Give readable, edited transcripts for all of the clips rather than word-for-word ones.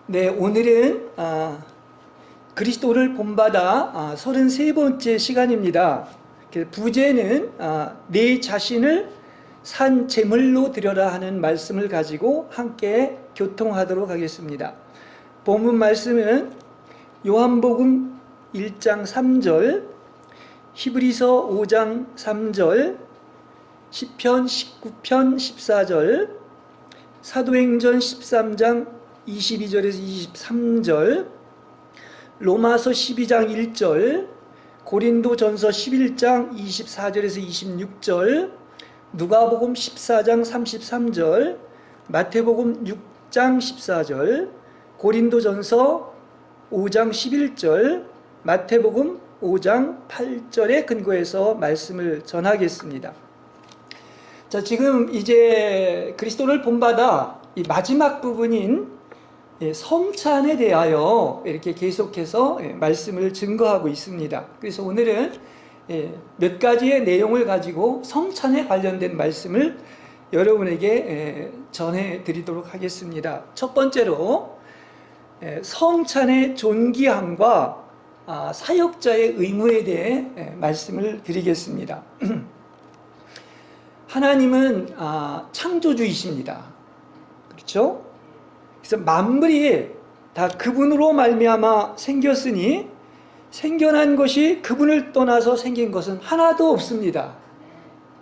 네, 오늘은 그리스도를 본받아 33번째 시간입니다. 부제는 내 자신을 산 제물로 드려라 하는 말씀을 가지고 함께 교통하도록 하겠습니다. 본문 말씀은 요한복음 1장 3절, 히브리서 5장 3절, 시편 19편 14절, 사도행전 13장 22절에서 23절, 로마서 12장 1절, 고린도전서 11장 24절에서 26절, 누가복음 14장 33절, 마태복음 6장 14절, 고린도전서 5장 11절, 마태복음 5장 8절에 근거해서 말씀을 전하겠습니다. 자, 지금 이제 그리스도를 본받아 이 마지막 부분인 성찬에 대하여 이렇게 계속해서 말씀을 증거하고 있습니다. 그래서 오늘은 몇 가지의 내용을 가지고 성찬에 관련된 말씀을 여러분에게 전해드리도록 하겠습니다. 첫 번째로 성찬의 존귀함과 사역자의 의무에 대해 말씀을 드리겠습니다. 하나님은 창조주이십니다. 그렇죠? 그래서 만물이 다 그분으로 말미암아 생겼으니 생겨난 것이 그분을 떠나서 생긴 것은 하나도 없습니다.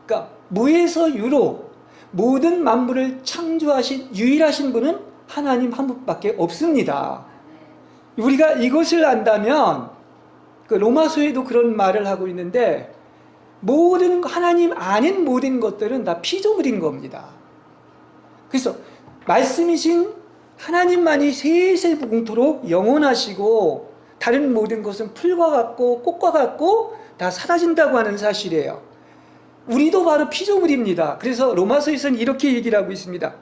그러니까 무에서 유로 모든 만물을 창조하신 유일하신 분은 하나님 한 분밖에 없습니다. 우리가 이것을 안다면 그 로마서에도 그런 말을 하고 있는데 모든 하나님 아닌 모든 것들은 다 피조물인 겁니다. 그래서 말씀이신 하나님만이 세세무궁토록 영원하시고 다른 모든 것은 풀과 같고 꽃과 같고 다 사라진다고 하는 사실이에요. 우리도 바로 피조물입니다. 그래서 로마서에서는 이렇게 얘기를 하고 있습니다.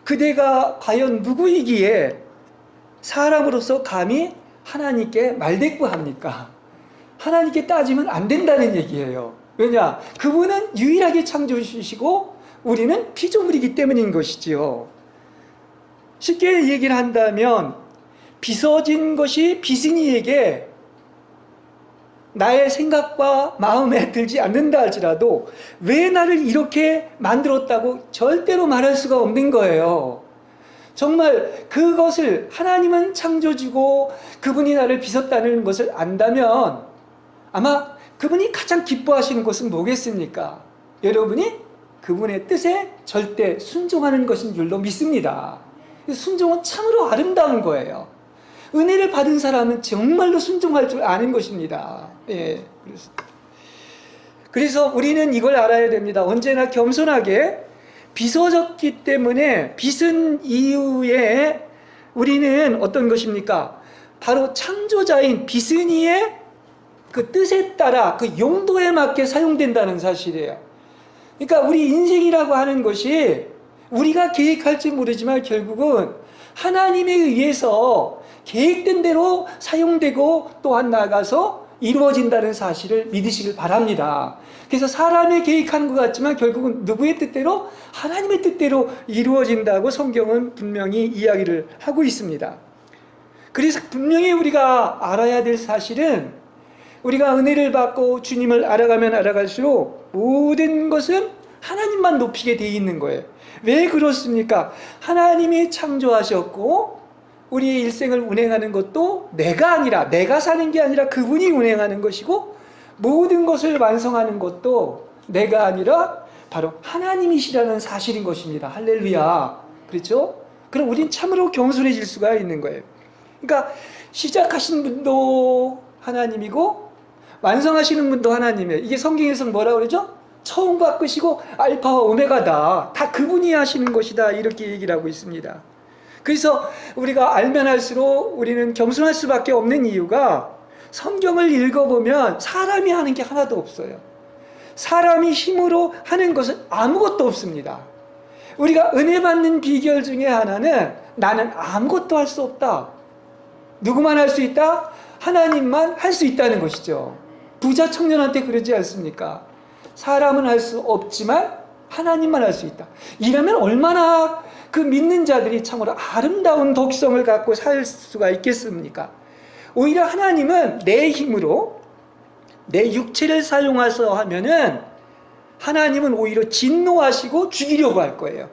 그대가 과연 누구이기에 사람으로서 감히 하나님께 말대꾸합니까? 하나님께 따지면 안 된다는 얘기예요. 왜냐? 그분은 유일하게 창조주시고 우리는 피조물이기 때문인 것이지요. 쉽게 얘기를 한다면 빚어진 것이 빚은이에게 나의 생각과 마음에 들지 않는다 할지라도 왜 나를 이렇게 만들었다고 절대로 말할 수가 없는 거예요. 정말 그것을 하나님은 창조주고 그분이 나를 빚었다는 것을 안다면 아마 그분이 가장 기뻐하시는 것은 뭐겠습니까? 여러분이 그분의 뜻에 절대 순종하는 것인 줄로 믿습니다. 순종은 참으로 아름다운 거예요. 은혜를 받은 사람은 정말로 순종할 줄 아는 것입니다. 그래서 우리는 이걸 알아야 됩니다. 언제나 겸손하게 빚어졌기 때문에 빚은 이후에 우리는 어떤 것입니까? 바로 창조자인 빚은이의 그 뜻에 따라 그 용도에 맞게 사용된다는 사실이에요. 그러니까 우리 인생이라고 하는 것이 우리가 계획할지 모르지만 결국은 하나님에 의해서 계획된 대로 사용되고 또한 나아가서 이루어진다는 사실을 믿으시길 바랍니다. 그래서 사람이 계획하는 것 같지만 결국은 누구의 뜻대로? 하나님의 뜻대로 이루어진다고 성경은 분명히 이야기를 하고 있습니다. 그래서 분명히 우리가 알아야 될 사실은 우리가 은혜를 받고 주님을 알아가면 알아갈수록 모든 것은 하나님만 높이게 되어 있는 거예요. 왜 그렇습니까? 하나님이 창조하셨고 우리의 일생을 운행하는 것도 내가 사는 게 아니라 그분이 운행하는 것이고 모든 것을 완성하는 것도 내가 아니라 바로 하나님이시라는 사실인 것입니다. 할렐루야. 그렇죠? 그럼 우린 참으로 겸손해질 수가 있는 거예요. 그러니까 시작하신 분도 하나님이고 완성하시는 분도 하나님이에요. 이게 성경에서 뭐라고 그러죠? 처음과 끝이고 알파와 오메가다. 다 그분이 하시는 것이다. 이렇게 얘기를 하고 있습니다. 그래서 우리가 알면 할수록 우리는 겸손할 수밖에 없는 이유가 성경을 읽어보면 사람이 하는 게 하나도 없어요. 사람이 힘으로 하는 것은 아무것도 없습니다. 우리가 은혜 받는 비결 중에 하나는 나는 아무것도 할 수 없다. 누구만 할 수 있다? 하나님만 할 수 있다는 것이죠. 부자 청년한테 그러지 않습니까? 사람은 할 수 없지만 하나님만 할 수 있다. 이러면 얼마나 그 믿는 자들이 참으로 아름다운 독성을 갖고 살 수가 있겠습니까? 오히려 하나님은 내 힘으로 내 육체를 사용해서 하면은 하나님은 오히려 진노하시고 죽이려고 할 거예요.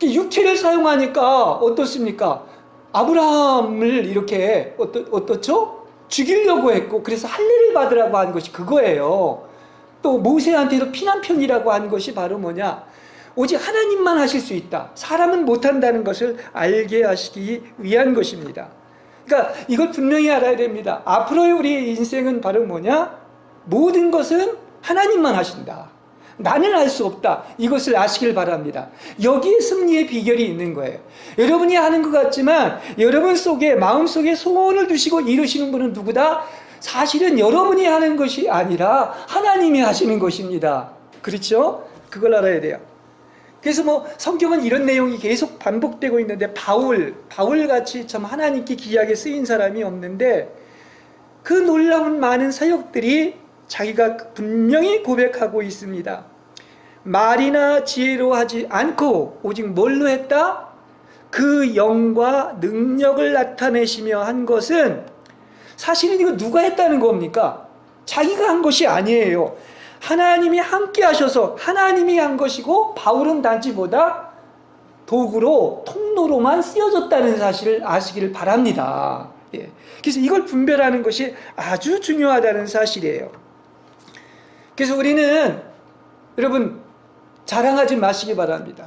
육체를 사용하니까 어떻습니까? 아브라함을 이렇게 어떻죠? 죽이려고 했고, 그래서 할례를 받으라고 한 것이 그거예요. 또 모세한테도 피난편이라고 한 것이 바로 뭐냐? 오직 하나님만 하실 수 있다. 사람은 못한다는 것을 알게 하시기 위한 것입니다. 그러니까 이걸 분명히 알아야 됩니다. 앞으로의 우리의 인생은 바로 뭐냐? 모든 것은 하나님만 하신다. 나는 할 수 없다. 이것을 아시길 바랍니다. 여기에 승리의 비결이 있는 거예요. 여러분이 하는 것 같지만 여러분 속에 마음속에 소원을 두시고 이루시는 분은 누구다? 사실은 여러분이 하는 것이 아니라 하나님이 하시는 것입니다. 그렇죠? 그걸 알아야 돼요. 그래서 뭐 성경은 이런 내용이 계속 반복되고 있는데 바울같이 참 하나님께 귀하게 쓰인 사람이 없는데 그 놀라운 많은 사역들이 자기가 분명히 고백하고 있습니다. 말이나 지혜로 하지 않고 오직 뭘로 했다? 그 영과 능력을 나타내시며 한 것은 사실은 이거 누가 했다는 겁니까? 자기가 한 것이 아니에요. 하나님이 함께 하셔서 하나님이 한 것이고 바울은 단지 뭐다? 도구로 통로로만 쓰여졌다는 사실을 아시기를 바랍니다. 예. 그래서 이걸 분별하는 것이 아주 중요하다는 사실이에요. 그래서 우리는 여러분 자랑하지 마시기 바랍니다.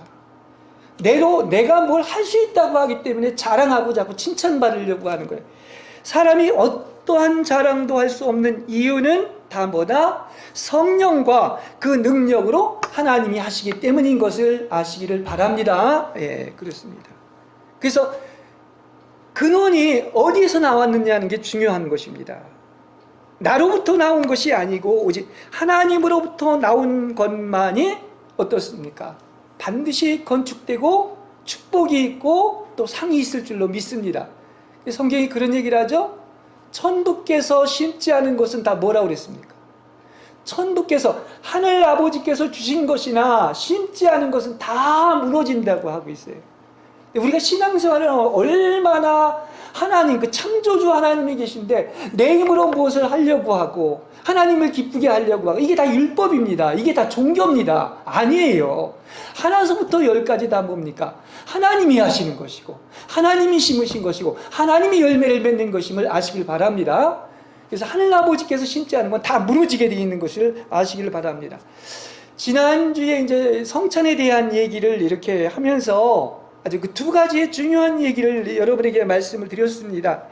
내가 뭘 할 수 있다고 하기 때문에 자랑하고 자꾸 칭찬받으려고 하는 거예요. 사람이 어떠한 자랑도 할 수 없는 이유는 다 뭐다? 성령과 그 능력으로 하나님이 하시기 때문인 것을 아시기를 바랍니다. 예, 그렇습니다. 그래서 근원이 어디에서 나왔느냐는 게 중요한 것입니다. 나로부터 나온 것이 아니고 오직 하나님으로부터 나온 것만이 어떻습니까? 반드시 건축되고 축복이 있고 또 상이 있을 줄로 믿습니다. 성경이 그런 얘기를 하죠. 천부께서 심지 않은 것은 다 뭐라고 그랬습니까? 천부께서 하늘 아버지께서 주신 것이나 심지 않은 것은 다 무너진다고 하고 있어요. 우리가 신앙생활은 얼마나 하나님, 그 창조주 하나님이 계신데 내 힘으로 무엇을 하려고 하고 하나님을 기쁘게 하려고 하고 이게 다 율법입니다. 이게 다 종교입니다. 아니에요. 하나서부터 열까지 다 뭡니까? 하나님이 하시는 것이고 하나님이 심으신 것이고 하나님이 열매를 맺는 것임을 아시길 바랍니다. 그래서 하늘아버지께서 심지 않은 건 다 무너지게 되어 있는 것을 아시길 바랍니다. 지난주에 이제 성찬에 대한 얘기를 이렇게 하면서 아주 그 두 가지의 중요한 얘기를 여러분에게 말씀을 드렸습니다.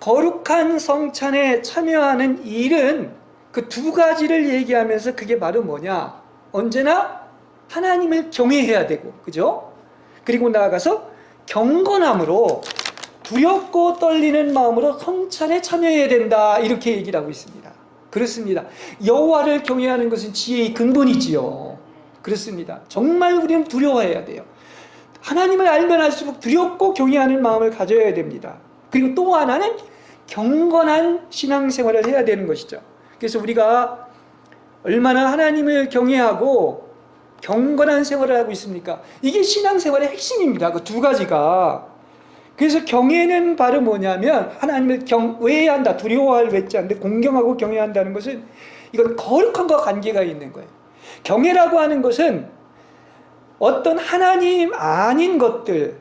거룩한 성찬에 참여하는 일은 그 두 가지를 얘기하면서 그게 바로 뭐냐? 언제나 하나님을 경외해야 되고, 그죠? 그리고 나아가서 경건함으로 두렵고 떨리는 마음으로 성찬에 참여해야 된다. 이렇게 얘기를 하고 있습니다. 그렇습니다. 여호와를 경외하는 것은 지혜의 근본이지요. 그렇습니다. 정말 우리는 두려워해야 돼요. 하나님을 알면 알수록 두렵고 경외하는 마음을 가져야 됩니다. 그리고 또 하나는 경건한 신앙생활을 해야 되는 것이죠. 그래서 우리가 얼마나 하나님을 경외하고 경건한 생활을 하고 있습니까? 이게 신앙생활의 핵심입니다. 그 두 가지가. 그래서 경외는 바로 뭐냐면 하나님을 경외해야 한다. 두려워할 외치 않는데 공경하고 경외한다는 것은 이건 거룩함과 관계가 있는 거예요. 경외라고 하는 것은 어떤 하나님 아닌 것들,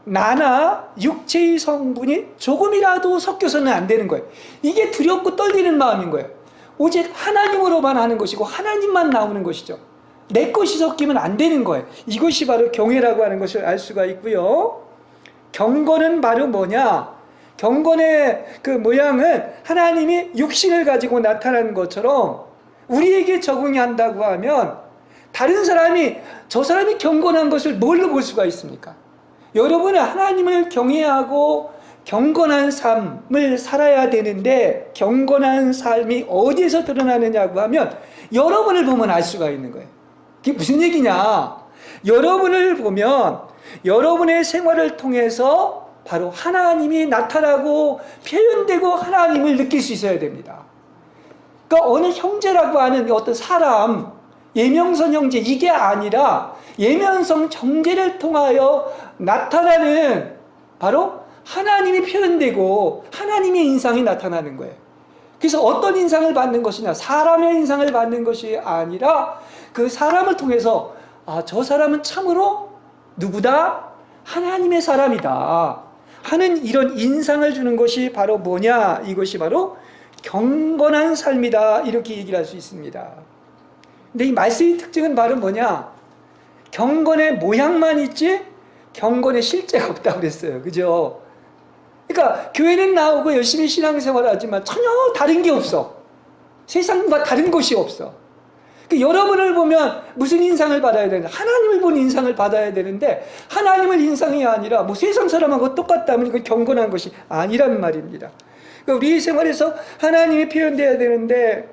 나나 육체의 성분이 조금이라도 섞여서는 안 되는 거예요. 이게 두렵고 떨리는 마음인 거예요. 오직 하나님으로만 하는 것이고 하나님만 나오는 것이죠. 내 것이 섞이면 안 되는 거예요. 이것이 바로 경외라고 하는 것을 알 수가 있고요. 경건은 바로 뭐냐? 경건의 그 모양은 하나님이 육신을 가지고 나타나는 것처럼 우리에게 적용이 한다고 하면 다른 사람이 저 사람이 경건한 것을 뭘로 볼 수가 있습니까? 여러분은 하나님을 경외하고 경건한 삶을 살아야 되는데 경건한 삶이 어디에서 드러나느냐고 하면 여러분을 보면 알 수가 있는 거예요. 그게 무슨 얘기냐? 여러분을 보면 여러분의 생활을 통해서 바로 하나님이 나타나고 표현되고 하나님을 느낄 수 있어야 됩니다. 그러니까 어느 형제라고 하는 어떤 사람, 예명선 형제 이게 아니라 예명선 형제를 통하여 나타나는 바로 하나님이 표현되고 하나님의 인상이 나타나는 거예요. 그래서 어떤 인상을 받는 것이냐, 사람의 인상을 받는 것이 아니라 그 사람을 통해서 저 사람은 참으로 누구다? 하나님의 사람이다 하는 이런 인상을 주는 것이 바로 뭐냐? 이것이 바로 경건한 삶이다, 이렇게 얘기를 할 수 있습니다. 근데 이 말씀의 특징은 바로 뭐냐? 경건의 모양만 있지 경건의 실제가 없다고 그랬어요. 그죠? 그러니까 교회는 나오고 열심히 신앙생활을 하지만 전혀 다른 게 없어. 세상과 다른 것이 없어. 그러니까 여러분을 보면 무슨 인상을 받아야 되는데, 하나님을 본 인상을 받아야 되는데, 하나님을 인상이 아니라 뭐 세상 사람하고 똑같다면 이건 경건한 것이 아니란 말입니다. 그러니까 우리 생활에서 하나님이 표현돼야 되는데,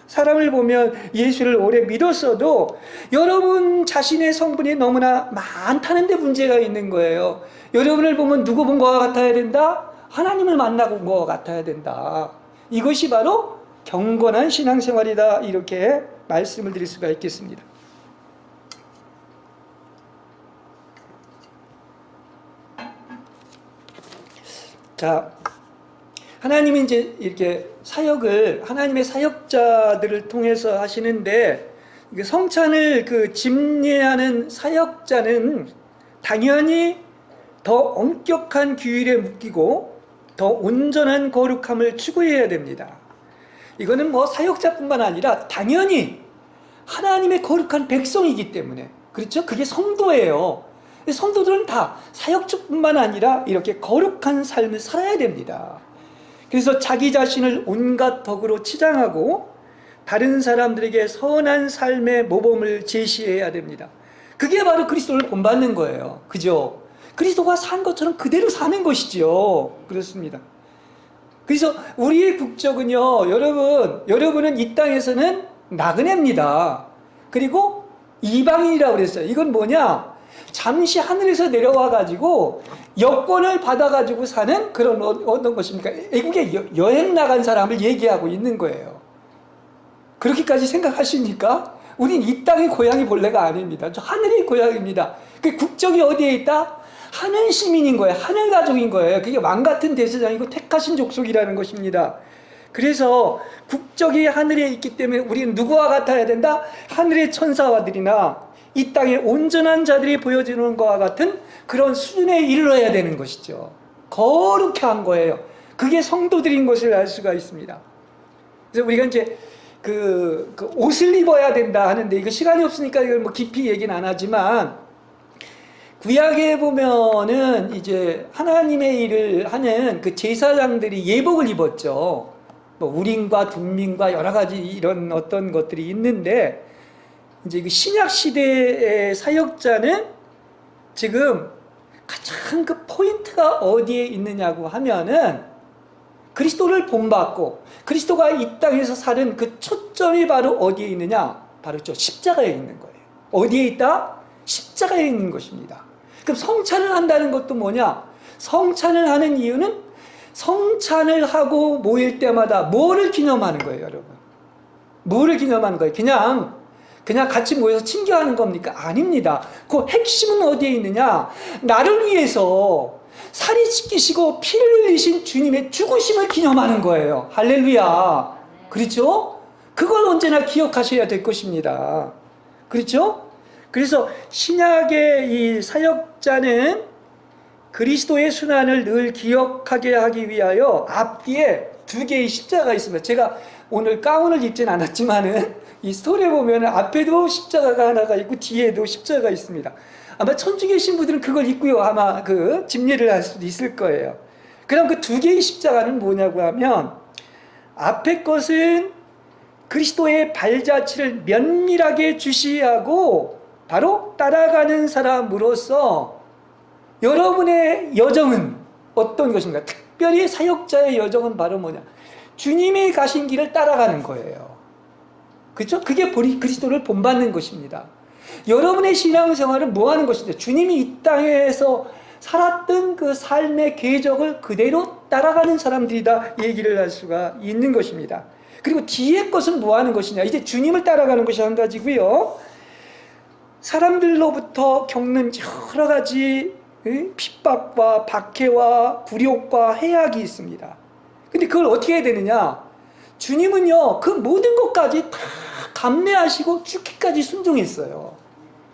사람을 보면 예수를 오래 믿었어도 여러분 자신의 성분이 너무나 많다는 데 문제가 있는 거예요. 여러분을 보면 누구 본 것과 같아야 된다? 하나님을 만나고 온 것과 같아야 된다. 이것이 바로 경건한 신앙생활이다, 이렇게 말씀을 드릴 수가 있겠습니다. 자, 하나님이 이제 이렇게 사역을, 하나님의 사역자들을 통해서 하시는데, 성찬을 집례하는 사역자는 당연히 더 엄격한 규율에 묶이고 더 온전한 거룩함을 추구해야 됩니다. 이거는 뭐 사역자뿐만 아니라 당연히 하나님의 거룩한 백성이기 때문에, 그렇죠? 그게 성도예요. 성도들은 다 사역자뿐만 아니라 이렇게 거룩한 삶을 살아야 됩니다. 그래서 자기 자신을 온갖 덕으로 치장하고 다른 사람들에게 선한 삶의 모범을 제시해야 됩니다. 그게 바로 그리스도를 본받는 거예요. 그죠? 그리스도가 산 것처럼 그대로 사는 것이죠. 그렇습니다. 그래서 우리의 국적은요, 여러분은 이 땅에서는 나그네입니다. 그리고 이방인이라고 그랬어요. 이건 뭐냐? 잠시 하늘에서 내려와 가지고 여권을 받아 가지고 사는 그런 어떤 것입니까? 외국에 여행 나간 사람을 얘기하고 있는 거예요. 그렇게까지 생각하십니까? 우린 이 땅의 고향이 본래가 아닙니다. 저 하늘의 고향입니다. 그 국적이 어디에 있다? 하늘 시민인 거예요. 하늘 가족인 거예요. 그게 왕 같은 대세장이고 택하신 족속이라는 것입니다. 그래서 국적이 하늘에 있기 때문에 우리는 누구와 같아야 된다? 하늘의 천사와들이나 이 땅의 온전한 자들이 보여주는 것과 같은 그런 수준에 이르러야 되는 것이죠. 거룩해 한 거예요. 그게 성도들인 것을 알 수가 있습니다. 그래서 우리가 이제 그 옷을 입어야 된다 하는데, 이거 시간이 없으니까 이걸 뭐 깊이 얘기는 안 하지만, 구약에 보면은 이제 하나님의 일을 하는 그 제사장들이 예복을 입었죠. 뭐 우림과 둠밈과 여러 가지 이런 어떤 것들이 있는데, 이제 그 신약 시대의 사역자는 지금 가장 그 포인트가 어디에 있느냐고 하면은, 그리스도를 본받고 그리스도가 이 땅에서 사는 그 초점이 바로 어디에 있느냐? 바로 저 십자가에 있는 거예요. 어디에 있다? 십자가에 있는 것입니다. 그럼 성찬을 한다는 것도 뭐냐? 성찬을 하는 이유는 성찬을 하고 모일 때마다 뭐를 기념하는 거예요, 여러분? 뭐를 기념하는 거예요? 그냥 같이 모여서 친교하는 겁니까? 아닙니다. 그 핵심은 어디에 있느냐? 나를 위해서 살이 찢기시고 피를 흘리신 주님의 죽으심을 기념하는 거예요. 할렐루야. 그렇죠? 그걸 언제나 기억하셔야 될 것입니다. 그렇죠? 그래서 신약의 이 사역자는 그리스도의 순환을 늘 기억하게 하기 위하여 앞뒤에 두 개의 십자가가 있습니다. 제가 오늘 가운을 입진 않았지만은 이 스토리에 보면 앞에도 십자가가 하나가 있고 뒤에도 십자가가 있습니다. 아마 천주에 계신 분들은 그걸 입고요, 아마 그 집례를 할 수도 있을 거예요. 그럼 그 두 개의 십자가는 뭐냐고 하면, 앞에 것은 그리스도의 발자취를 면밀하게 주시하고 바로 따라가는 사람으로서 여러분의 여정은 어떤 것인가? 특별히 사역자의 여정은 바로 뭐냐? 주님이 가신 길을 따라가는 거예요. 그렇죠? 그게 그리스도를 본받는 것입니다. 여러분의 신앙생활은 뭐 하는 것인데, 주님이 이 땅에서 살았던 그 삶의 궤적을 그대로 따라가는 사람들이다, 얘기를 할 수가 있는 것입니다. 그리고 뒤에 것은 뭐 하는 것이냐? 이제 주님을 따라가는 것이 한 가지고요. 사람들로부터 겪는 여러 가지 핍박과 박해와 굴욕과 해악이 있습니다. 근데 그걸 어떻게 해야 되느냐? 주님은요, 그 모든 것까지 다 감내하시고 죽기까지 순종했어요.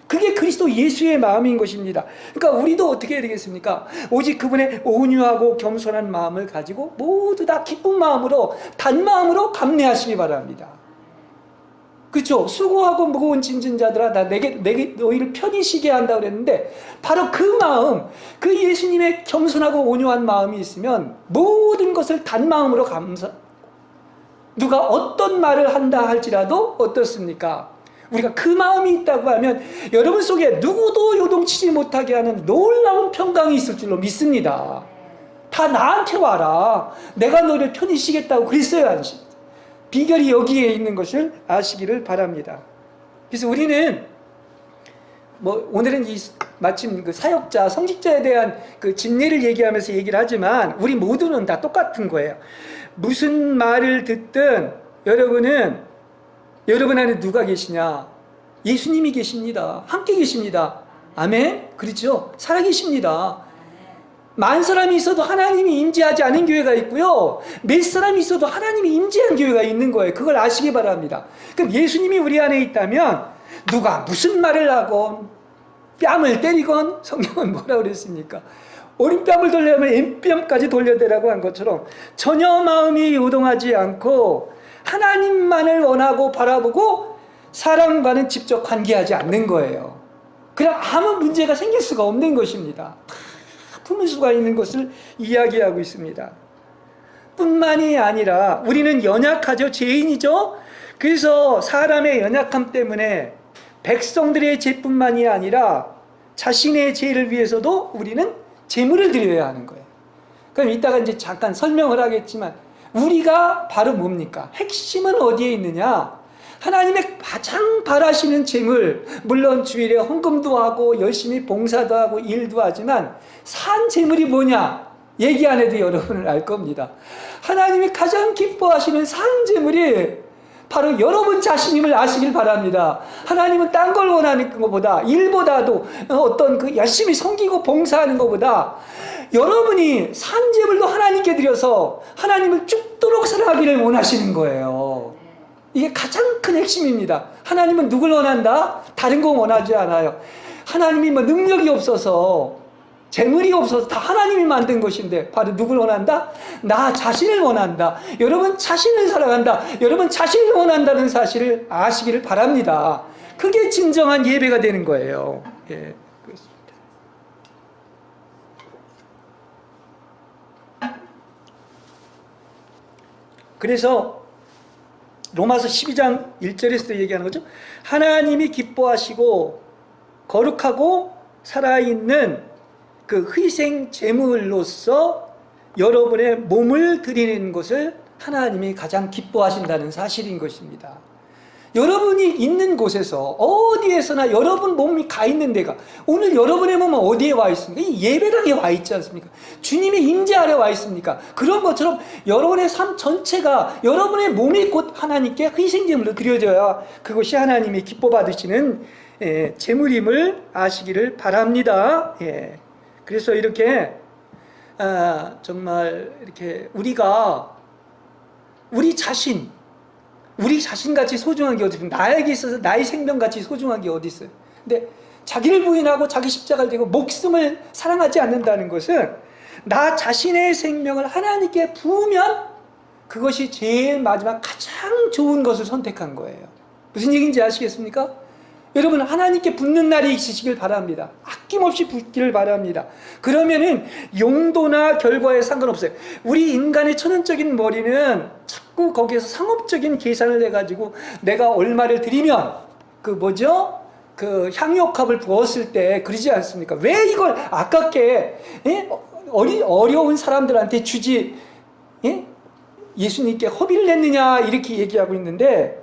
그게 그리스도 예수의 마음인 것입니다. 그러니까 우리도 어떻게 해야 되겠습니까? 오직 그분의 온유하고 겸손한 마음을 가지고 모두 다 기쁜 마음으로, 단 마음으로 감내하시기 바랍니다. 그렇죠? 수고하고 무거운 짐진 자들아, 내게 너희를 편히 쉬게 한다고 그랬는데, 바로 그 마음, 그 예수님의 겸손하고 온유한 마음이 있으면 모든 것을 단 마음으로 누가 어떤 말을 한다 할지라도 어떻습니까? 우리가 그 마음이 있다고 하면 여러분 속에 누구도 요동치지 못하게 하는 놀라운 평강이 있을 줄로 믿습니다. 다 나한테 와라. 내가 너를 편히 쉬겠다고 그랬어요, 안심. 비결이 여기에 있는 것을 아시기를 바랍니다. 그래서 우리는 오늘은 마침 그 사역자, 성직자에 대한 그 진리를 얘기하면서 얘기를 하지만 우리 모두는 다 똑같은 거예요. 무슨 말을 듣든 여러분 안에 누가 계시냐? 예수님이 계십니다. 함께 계십니다. 아멘? 그렇죠? 살아계십니다. 만 사람이 있어도 하나님이 임재하지 않은 교회가 있고요. 몇 사람이 있어도 하나님이 임재한 교회가 있는 거예요. 그걸 아시기 바랍니다. 그럼 예수님이 우리 안에 있다면 누가 무슨 말을 하건 뺨을 때리건, 성경은 뭐라고 그랬습니까? 오른뺨을 돌려면 왼뺨까지 돌려대라고 한 것처럼 전혀 마음이 요동하지 않고 하나님만을 원하고 바라보고 사람과는 직접 관계하지 않는 거예요. 그럼 아무 문제가 생길 수가 없는 것입니다. 품을 수가 있는 것을 이야기하고 있습니다. 뿐만이 아니라 우리는 연약하죠. 죄인이죠. 그래서 사람의 연약함 때문에 백성들의 죄뿐만이 아니라 자신의 죄를 위해서도 우리는 제물을 드려야 하는 거예요. 그럼 이따가 이제 잠깐 설명을 하겠지만 우리가 바로 뭡니까? 핵심은 어디에 있느냐? 하나님의 가장 바라시는 제물, 물론 주일에 헌금도 하고 열심히 봉사도 하고 일도 하지만 산 제물이 뭐냐? 얘기 안 해도 여러분을 알 겁니다. 하나님이 가장 기뻐하시는 산 제물이 바로 여러분 자신임을 아시길 바랍니다. 하나님은 딴 걸 원하는 것보다, 일보다도 어떤 그 열심히 섬기고 봉사하는 것보다 여러분이 산 제물도 하나님께 드려서 하나님을 죽도록 사랑하기를 원하시는 거예요. 이게 가장 큰 핵심입니다. 하나님은 누굴 원한다? 다른 거 원하지 않아요. 하나님이 능력이 없어서, 재물이 없어서 다 하나님이 만든 것인데 바로 누굴 원한다? 나 자신을 원한다. 여러분 자신을 사랑한다. 여러분 자신을 원한다는 사실을 아시기를 바랍니다. 그게 진정한 예배가 되는 거예요. 예, 그렇습니다. 그래서 로마서 12장 1절에서도 얘기하는 거죠. 하나님이 기뻐하시고 거룩하고 살아있는 그 희생 제물로서 여러분의 몸을 드리는 것을 하나님이 가장 기뻐하신다는 사실인 것입니다. 여러분이 있는 곳에서 어디에서나 여러분 몸이 가 있는 데가, 오늘 여러분의 몸은 어디에 와 있습니까? 이 예배당에 와 있지 않습니까? 주님의 임재 아래 와 있습니까? 그런 것처럼 여러분의 삶 전체가, 여러분의 몸이 곧 하나님께 희생제물로 드려져야 그것이 하나님이 기뻐 받으시는 제물임을 아시기를 바랍니다. 그래서 이렇게 정말 이렇게 우리가 우리 자신같이 소중한 게 어디 있습니까? 나에게 있어서 나의 생명같이 소중한 게 어디 있어요? 근데 자기를 부인하고 자기 십자가를 지고 목숨을 사랑하지 않는다는 것은 나 자신의 생명을 하나님께 부으면 그것이 제일 마지막 가장 좋은 것을 선택한 거예요. 무슨 얘기인지 아시겠습니까? 여러분 하나님께 붙는 날이 있으시길 바랍니다. 아낌없이 붙기를 바랍니다. 그러면은 용도나 결과에 상관없어요. 우리 인간의 천연적인 머리는 자꾸 거기에서 상업적인 계산을 해가지고 내가 얼마를 드리면 그 향유옥합을 부었을 때 그러지 않습니까? 왜 이걸 아깝게 어려운 사람들한테 주지 예수님께 허비를 냈느냐 이렇게 얘기하고 있는데,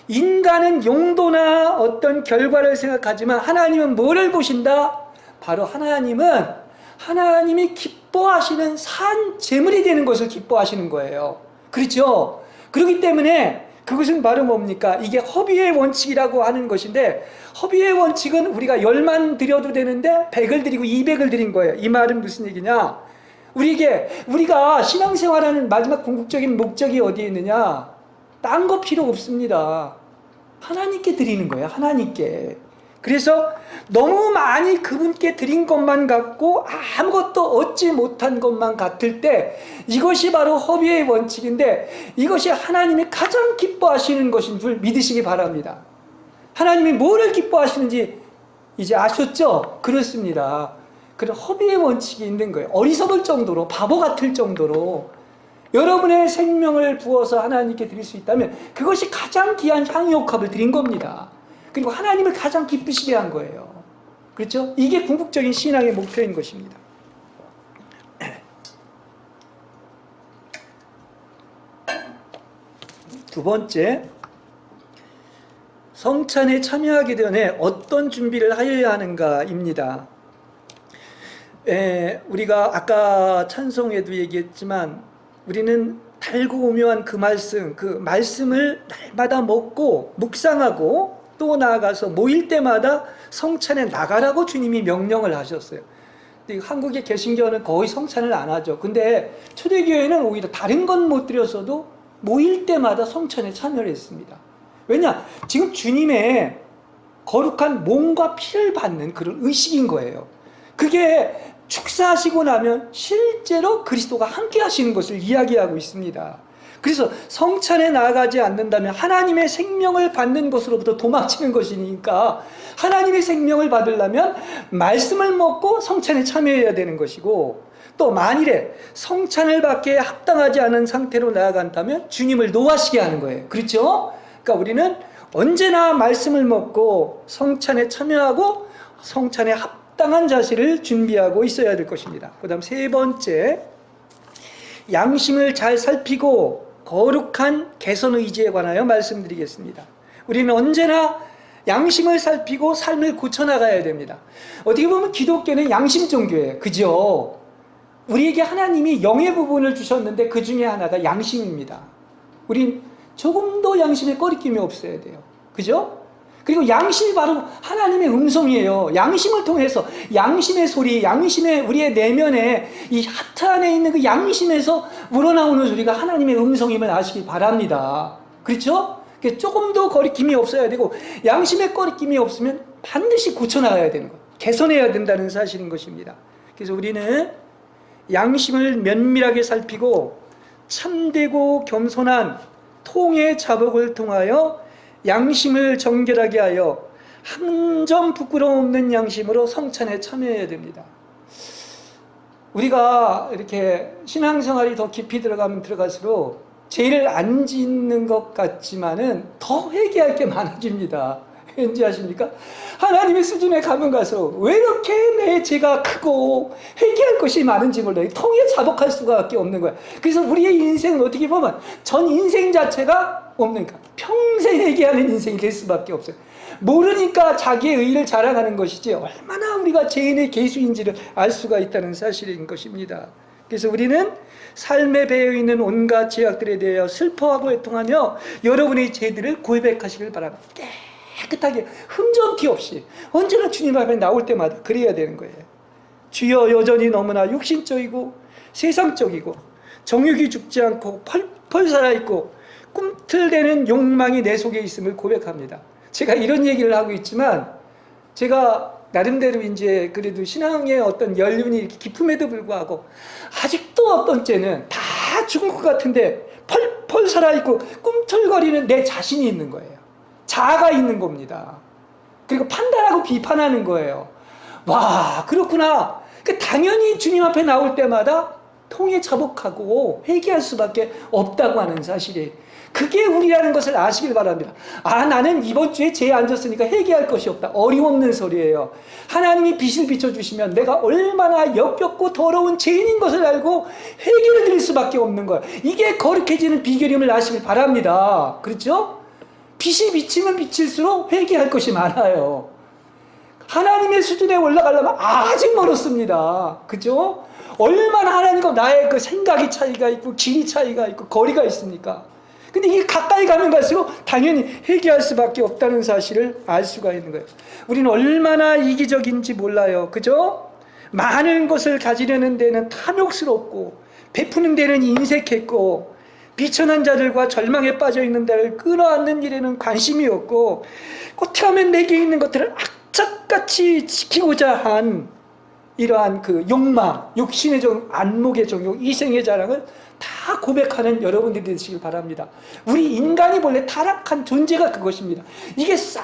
인간은 용도나 어떤 결과를 생각하지만 하나님은 뭐를 보신다? 바로 하나님은 하나님이 기뻐하시는 산 제물이 되는 것을 기뻐하시는 거예요. 그렇죠? 그렇기 때문에 그것은 바로 뭡니까? 이게 허비의 원칙이라고 하는 것인데, 허비의 원칙은 우리가 10만 드려도 되는데 100을 드리고 200을 드린 거예요. 이 말은 무슨 얘기냐? 우리가 신앙생활하는 마지막 궁극적인 목적이 어디에 있느냐? 딴 거 필요 없습니다. 하나님께 드리는 거예요. 하나님께. 그래서 너무 많이 그분께 드린 것만 같고 아무것도 얻지 못한 것만 같을 때, 이것이 바로 허비의 원칙인데, 이것이 하나님이 가장 기뻐하시는 것인 줄 믿으시기 바랍니다. 하나님이 뭐를 기뻐하시는지 이제 아셨죠? 그렇습니다. 그런 허비의 원칙이 있는 거예요. 어리석을 정도로, 바보 같을 정도로 여러분의 생명을 부어서 하나님께 드릴 수 있다면 그것이 가장 귀한 향유옥합을 드린 겁니다. 그리고 하나님을 가장 기쁘시게 한 거예요. 그렇죠? 이게 궁극적인 신앙의 목표인 것입니다. 두 번째, 성찬에 참여하기 전에 어떤 준비를 하여야 하는가입니다. 우리가 아까 찬송에도 얘기했지만, 우리는 달고 오묘한 그 말씀을 날마다 먹고 묵상하고, 또 나아가서 모일 때마다 성찬에 나가라고 주님이 명령을 하셨어요. 근데 한국의 개신교는 거의 성찬을 안 하죠. 근데 초대교회는 오히려 다른 건 못 드렸어도 모일 때마다 성찬에 참여를 했습니다. 왜냐? 지금 주님의 거룩한 몸과 피를 받는 그런 의식인 거예요. 그게 축사하시고 나면 실제로 그리스도가 함께 하시는 것을 이야기하고 있습니다. 그래서 성찬에 나아가지 않는다면 하나님의 생명을 받는 것으로부터 도망치는 것이니까, 하나님의 생명을 받으려면 말씀을 먹고 성찬에 참여해야 되는 것이고, 또 만일에 성찬을 받기에 합당하지 않은 상태로 나아간다면 주님을 노하시게 하는 거예요. 그렇죠? 그러니까 우리는 언제나 말씀을 먹고 성찬에 참여하고 성찬에 합당한 자세를 준비하고 있어야 될 것입니다. 그 다음 세 번째, 양심을 잘 살피고 거룩한 개선 의지에 관하여 말씀드리겠습니다. 우리는 언제나 양심을 살피고 삶을 고쳐나가야 됩니다. 어떻게 보면 기독교는 양심 종교예요. 그죠? 우리에게 하나님이 영의 부분을 주셨는데 그 중에 하나가 양심입니다. 우린 조금도 양심에 꺼리낌이 없어야 돼요. 그죠? 그리고 양심이 바로 하나님의 음성이에요. 양심을 통해서, 양심의 소리, 우리의 내면에, 이 하트 안에 있는 그 양심에서 우러나오는 소리가 하나님의 음성임을 아시기 바랍니다. 그렇죠? 조금도 거리낌이 없어야 되고, 양심에 거리낌이 없으면 반드시 고쳐나가야 되는 것, 개선해야 된다는 사실인 것입니다. 그래서 우리는 양심을 면밀하게 살피고 참되고 겸손한 통의 자복을 통하여 양심을 정결하게 하여 한 점 부끄러움 없는 양심으로 성찬에 참여해야 됩니다. 우리가 이렇게 신앙생활이 더 깊이 들어가면 들어갈수록 죄를 안 짓는 것 같지만은 더 회개할 게 많아집니다. 왠지 아십니까? 하나님의 수준에 가면 갈수록 왜 이렇게 내 죄가 크고 회개할 것이 많은지 몰라요. 통에 자복할 수밖에 없는 거야. 그래서 우리의 인생은 어떻게 보면 전 인생 자체가 없는 거야. 평생 회개하는 인생이 될 수밖에 없어요. 모르니까 자기의 의를 자랑하는 것이지 얼마나 우리가 죄인의 계수인지를 알 수가 있다는 사실인 것입니다. 그래서 우리는 삶에 배어있는 온갖 죄악들에 대하여 슬퍼하고 애통하며 여러분의 죄들을 고백하시길 바랍니다. 깨끗하게 흠정티 없이 언제나 주님 앞에 나올 때마다 그래야 되는 거예요. 주여, 여전히 너무나 육신적이고 세상적이고 정욕이 죽지 않고 펄펄 살아있고 꿈틀대는 욕망이 내 속에 있음을 고백합니다. 제가 이런 얘기를 하고 있지만, 제가 나름대로 이제 그래도 신앙의 어떤 연륜이 이렇게 깊음에도 불구하고 아직도 어떤 때는 다 죽은 것 같은데 펄펄 살아있고 꿈틀거리는 내 자신이 있는 거예요. 자아가 있는 겁니다. 그리고 판단하고 비판하는 거예요. 와, 그렇구나. 당연히 주님 앞에 나올 때마다 통에 자복하고 회개할 수밖에 없다고 하는 사실이, 그게 우리라는 것을 아시길 바랍니다. 아, 나는 이번 주에 죄에 앉았으니까 회개할 것이 없다. 어림없는 소리예요. 하나님이 빛을 비춰주시면 내가 얼마나 역겹고 더러운 죄인인 것을 알고 회개를 드릴 수밖에 없는 거예요. 이게 거룩해지는 비결임을 아시길 바랍니다. 그렇죠? 빛이 비치면 비칠수록 회개할 것이 많아요. 하나님의 수준에 올라가려면 아직 멀었습니다. 그죠? 얼마나 하나님과 나의 그 생각이 차이가 있고 길이 차이가 있고 거리가 있습니까? 근데 이게 가까이 가면 갈수록 당연히 회개할 수밖에 없다는 사실을 알 수가 있는 거예요. 우리는 얼마나 이기적인지 몰라요. 그죠? 많은 것을 가지려는 데는 탐욕스럽고, 베푸는 데는 인색했고, 비천한 자들과 절망에 빠져 있는 자를 끌어안는 일에는 관심이 없고, 꽃하면 내게 있는 것들을 악착같이 지키고자 한 이러한 그 욕망, 욕심의 종, 안목의 종욕, 이생의 자랑을 다 고백하는 여러분들이 되시길 바랍니다. 우리 인간이 본래 타락한 존재가 그것입니다. 이게 싹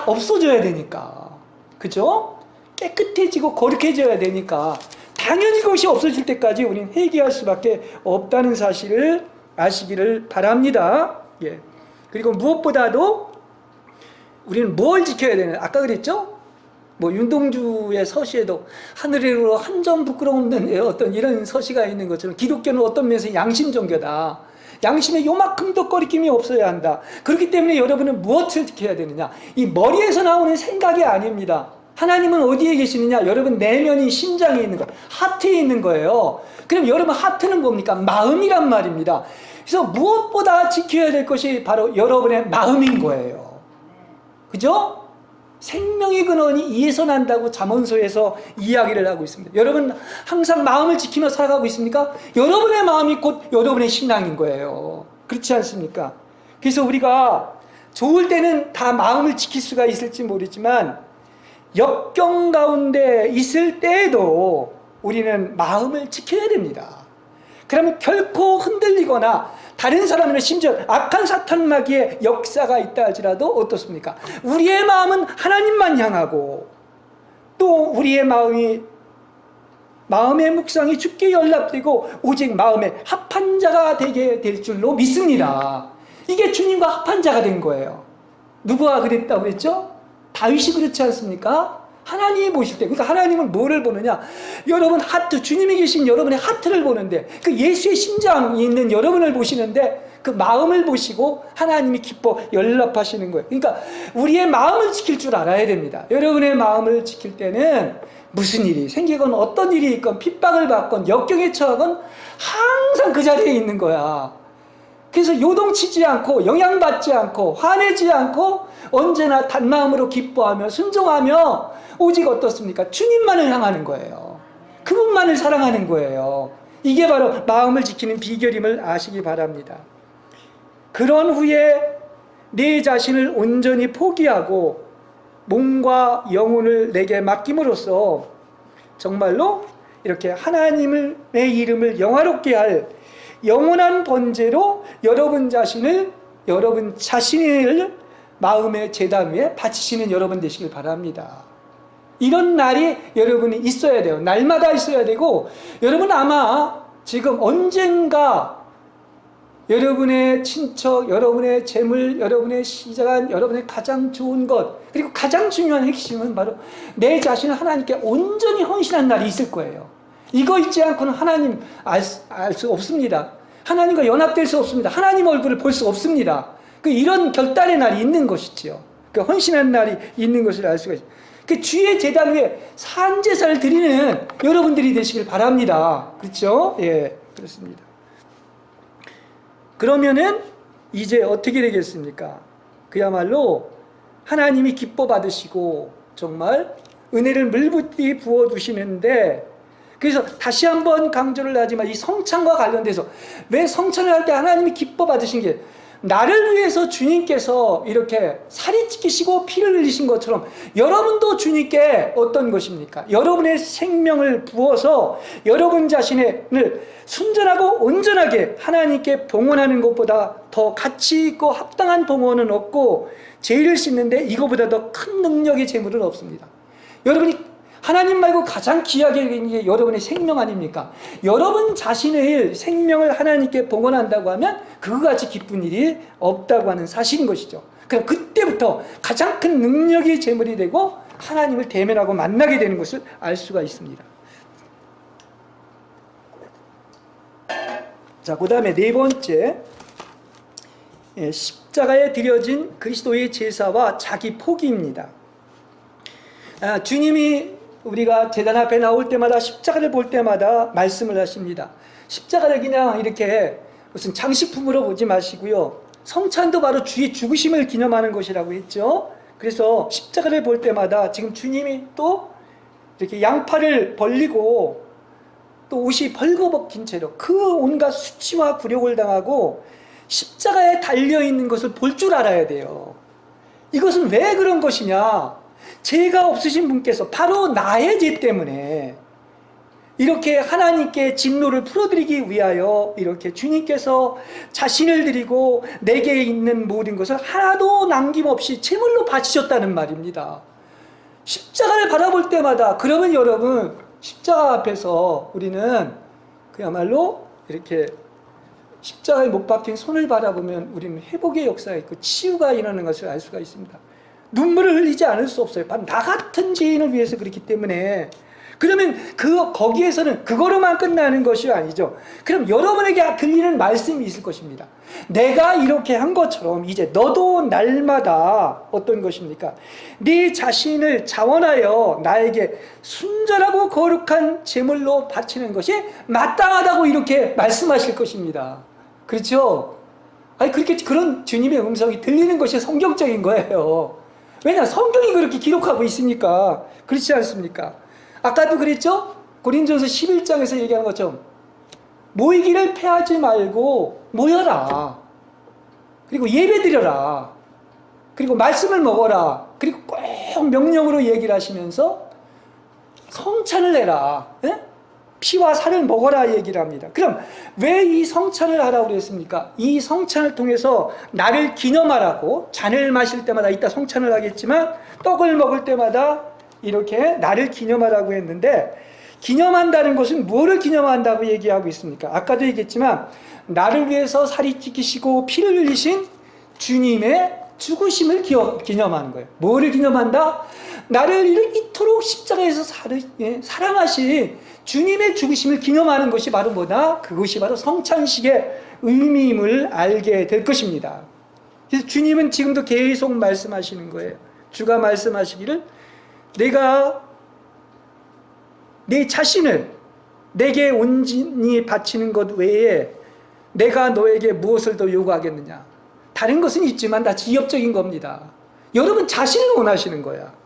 없어져야 되니까, 그죠? 깨끗해지고 거룩해져야 되니까 당연히 그것이 없어질 때까지 우리는 회개할 수밖에 없다는 사실을 아시기를 바랍니다. 예. 그리고 무엇보다도 우리는 뭘 지켜야 되는? 아까 그랬죠? 뭐 윤동주의 서시에도 하늘으로 한 점 부끄러움 없는 어떤 이런 서시가 있는 것처럼 기독교는 어떤 면에서 양심 종교다. 양심에 요만큼도 거리낌이 없어야 한다. 그렇기 때문에 여러분은 무엇을 지켜야 되느냐? 이 머리에서 나오는 생각이 아닙니다. 하나님은 어디에 계시느냐? 여러분 내면이 심장에 있는 거예요. 하트에 있는 거예요. 그럼 여러분 하트는 뭡니까? 마음이란 말입니다. 그래서 무엇보다 지켜야 될 것이 바로 여러분의 마음인 거예요. 그죠? 생명의 근원이 이에서 난다고 잠언서에서 이야기를 하고 있습니다. 여러분 항상 마음을 지키며 살아가고 있습니까? 여러분의 마음이 곧 여러분의 신앙인 거예요. 그렇지 않습니까? 그래서 우리가 좋을 때는 다 마음을 지킬 수가 있을지 모르지만 역경 가운데 있을 때에도 우리는 마음을 지켜야 됩니다. 그러면 결코 흔들리거나 다른 사람은 심지어 악한 사탄 마귀의 역사가 있다 할지라도 어떻습니까? 우리의 마음은 하나님만 향하고 또 우리의 마음의 묵상이 주께 연락되고 오직 마음의 합한 자가 되게 될 줄로 믿습니다. 이게 주님과 합한 자가 된 거예요. 누구가 그랬다고 그랬죠? 다윗이 그렇지 않습니까? 하나님이 보실 때, 그러니까 하나님은 뭐를 보느냐? 여러분 하트, 주님이 계신 여러분의 하트를 보는데, 그 예수의 심장이 있는 여러분을 보시는데, 그 마음을 보시고 하나님이 기뻐 연락하시는 거예요. 그러니까 우리의 마음을 지킬 줄 알아야 됩니다. 여러분의 마음을 지킬 때는 무슨 일이 생기건 어떤 일이 있건 핍박을 받건 역경에 처하건 항상 그 자리에 있는 거야. 그래서 요동치지 않고 영향받지 않고 화내지 않고 언제나 단마음으로 기뻐하며 순종하며 오직 어떻습니까? 주님만을 향하는 거예요. 그분만을 사랑하는 거예요. 이게 바로 마음을 지키는 비결임을 아시기 바랍니다. 그런 후에 내 자신을 온전히 포기하고 몸과 영혼을 내게 맡김으로써 정말로 이렇게 하나님의 이름을 영화롭게 할 영원한 번제로 여러분 자신을 마음의 제단 위에 바치시는 여러분 되시길 바랍니다. 이런 날이 여러분이 있어야 돼요. 날마다 있어야 되고, 여러분 아마 지금 언젠가 여러분의 친척, 여러분의 재물, 여러분의 시간, 여러분의 가장 좋은 것, 그리고 가장 중요한 핵심은 바로 내 자신을 하나님께 온전히 헌신한 날이 있을 거예요. 이거 있지 않고는 하나님 알 수 없습니다. 하나님과 연합될 수 없습니다. 하나님 얼굴을 볼 수 없습니다. 이런 결단의 날이 있는 것이지요. 그 헌신한 날이 있는 것을 알 수가 있어요. 그 주의 제단 위에 산제사를 드리는 여러분들이 되시길 바랍니다. 그렇죠? 예, 그렇습니다. 그러면은 이제 어떻게 되겠습니까? 그야말로 하나님이 기뻐 받으시고 정말 은혜를 물붓이 부어 두시는데, 그래서 다시 한번 강조를 하지만 이 성찬과 관련돼서 왜 성찬을 할 때 하나님이 기뻐 받으신 게, 나를 위해서 주님께서 이렇게 살이 찢기시고 피를 흘리신 것처럼 여러분도 주님께 어떤 것입니까? 여러분의 생명을 부어서 여러분 자신을 순전하고 온전하게 하나님께 봉헌하는 것보다 더 가치 있고 합당한 봉헌은 없고, 죄를 씻는데 이거보다 더 큰 능력의 제물은 없습니다. 여러분이 하나님 말고 가장 귀하게 여기는 게 여러분의 생명 아닙니까? 여러분 자신의 생명을 하나님께 봉헌한다고 하면 그거같이 기쁜 일이 없다고 하는 사실인 것이죠. 그럼 그때부터 가장 큰 능력의 제물이 되고 하나님을 대면하고 만나게 되는 것을 알 수가 있습니다. 자, 그 다음에 네 번째, 십자가에 드려진 그리스도의 제사와 자기 포기입니다. 주님이 우리가 제단 앞에 나올 때마다 십자가를 볼 때마다 말씀을 하십니다. 십자가를 그냥 이렇게 무슨 장식품으로 보지 마시고요. 성찬도 바로 주의 죽으심을 기념하는 것이라고 했죠. 그래서 십자가를 볼 때마다 지금 주님이 또 이렇게 양팔을 벌리고 또 옷이 벌거벗긴 채로 그 온갖 수치와 굴욕을 당하고 십자가에 달려있는 것을 볼 줄 알아야 돼요. 이것은 왜 그런 것이냐? 죄가 없으신 분께서 바로 나의 죄 때문에 이렇게 하나님께 진노를 풀어드리기 위하여 이렇게 주님께서 자신을 드리고 내게 있는 모든 것을 하나도 남김없이 제물로 바치셨다는 말입니다. 십자가를 바라볼 때마다, 그러면 여러분 십자가 앞에서 우리는 그야말로 이렇게 십자가에 못 박힌 손을 바라보면 우리는 회복의 역사가 있고 치유가 일어나는 것을 알 수가 있습니다. 눈물을 흘리지 않을 수 없어요. 바로 나 같은 죄인을 위해서 그렇기 때문에. 그러면 거기에서는 그거로만 끝나는 것이 아니죠. 그럼 여러분에게 들리는 말씀이 있을 것입니다. 내가 이렇게 한 것처럼 이제 너도 날마다 어떤 것입니까? 네 자신을 자원하여 나에게 순전하고 거룩한 제물로 바치는 것이 마땅하다고 이렇게 말씀하실 것입니다. 그렇죠? 아니, 그런 주님의 음성이 들리는 것이 성경적인 거예요. 왜냐? 성경이 그렇게 기록하고 있으니까. 그렇지 않습니까? 아까도 그랬죠? 고린도전서 11장에서 얘기하는 것처럼 모이기를 패하지 말고 모여라. 그리고 예배드려라. 그리고 말씀을 먹어라. 그리고 꼭 명령으로 얘기를 하시면서 성찬을 내라. 예? 피와 살을 먹어라 얘기를 합니다. 그럼 왜 이 성찬을 하라고 그랬습니까? 이 성찬을 통해서 나를 기념하라고, 잔을 마실 때마다 이따 성찬을 하겠지만 떡을 먹을 때마다 이렇게 나를 기념하라고 했는데, 기념한다는 것은 무엇을 기념한다고 얘기하고 있습니까? 아까도 얘기했지만 나를 위해서 살이 찢기시고 피를 흘리신 주님의 죽으심을 기념하는 거예요. 뭐를 기념한다? 나를 이토록 십자가에서 사랑하신 주님의 죽으심을 기념하는 것이 바로 뭐다? 그것이 바로 성찬식의 의미임을 알게 될 것입니다. 그래서 주님은 지금도 계속 말씀하시는 거예요. 주가 말씀하시기를 내가 내 자신을 내게 온전히 바치는 것 외에 내가 너에게 무엇을 더 요구하겠느냐? 다른 것은 있지만 다 지엽적인 겁니다. 여러분 자신을 원하시는 거야.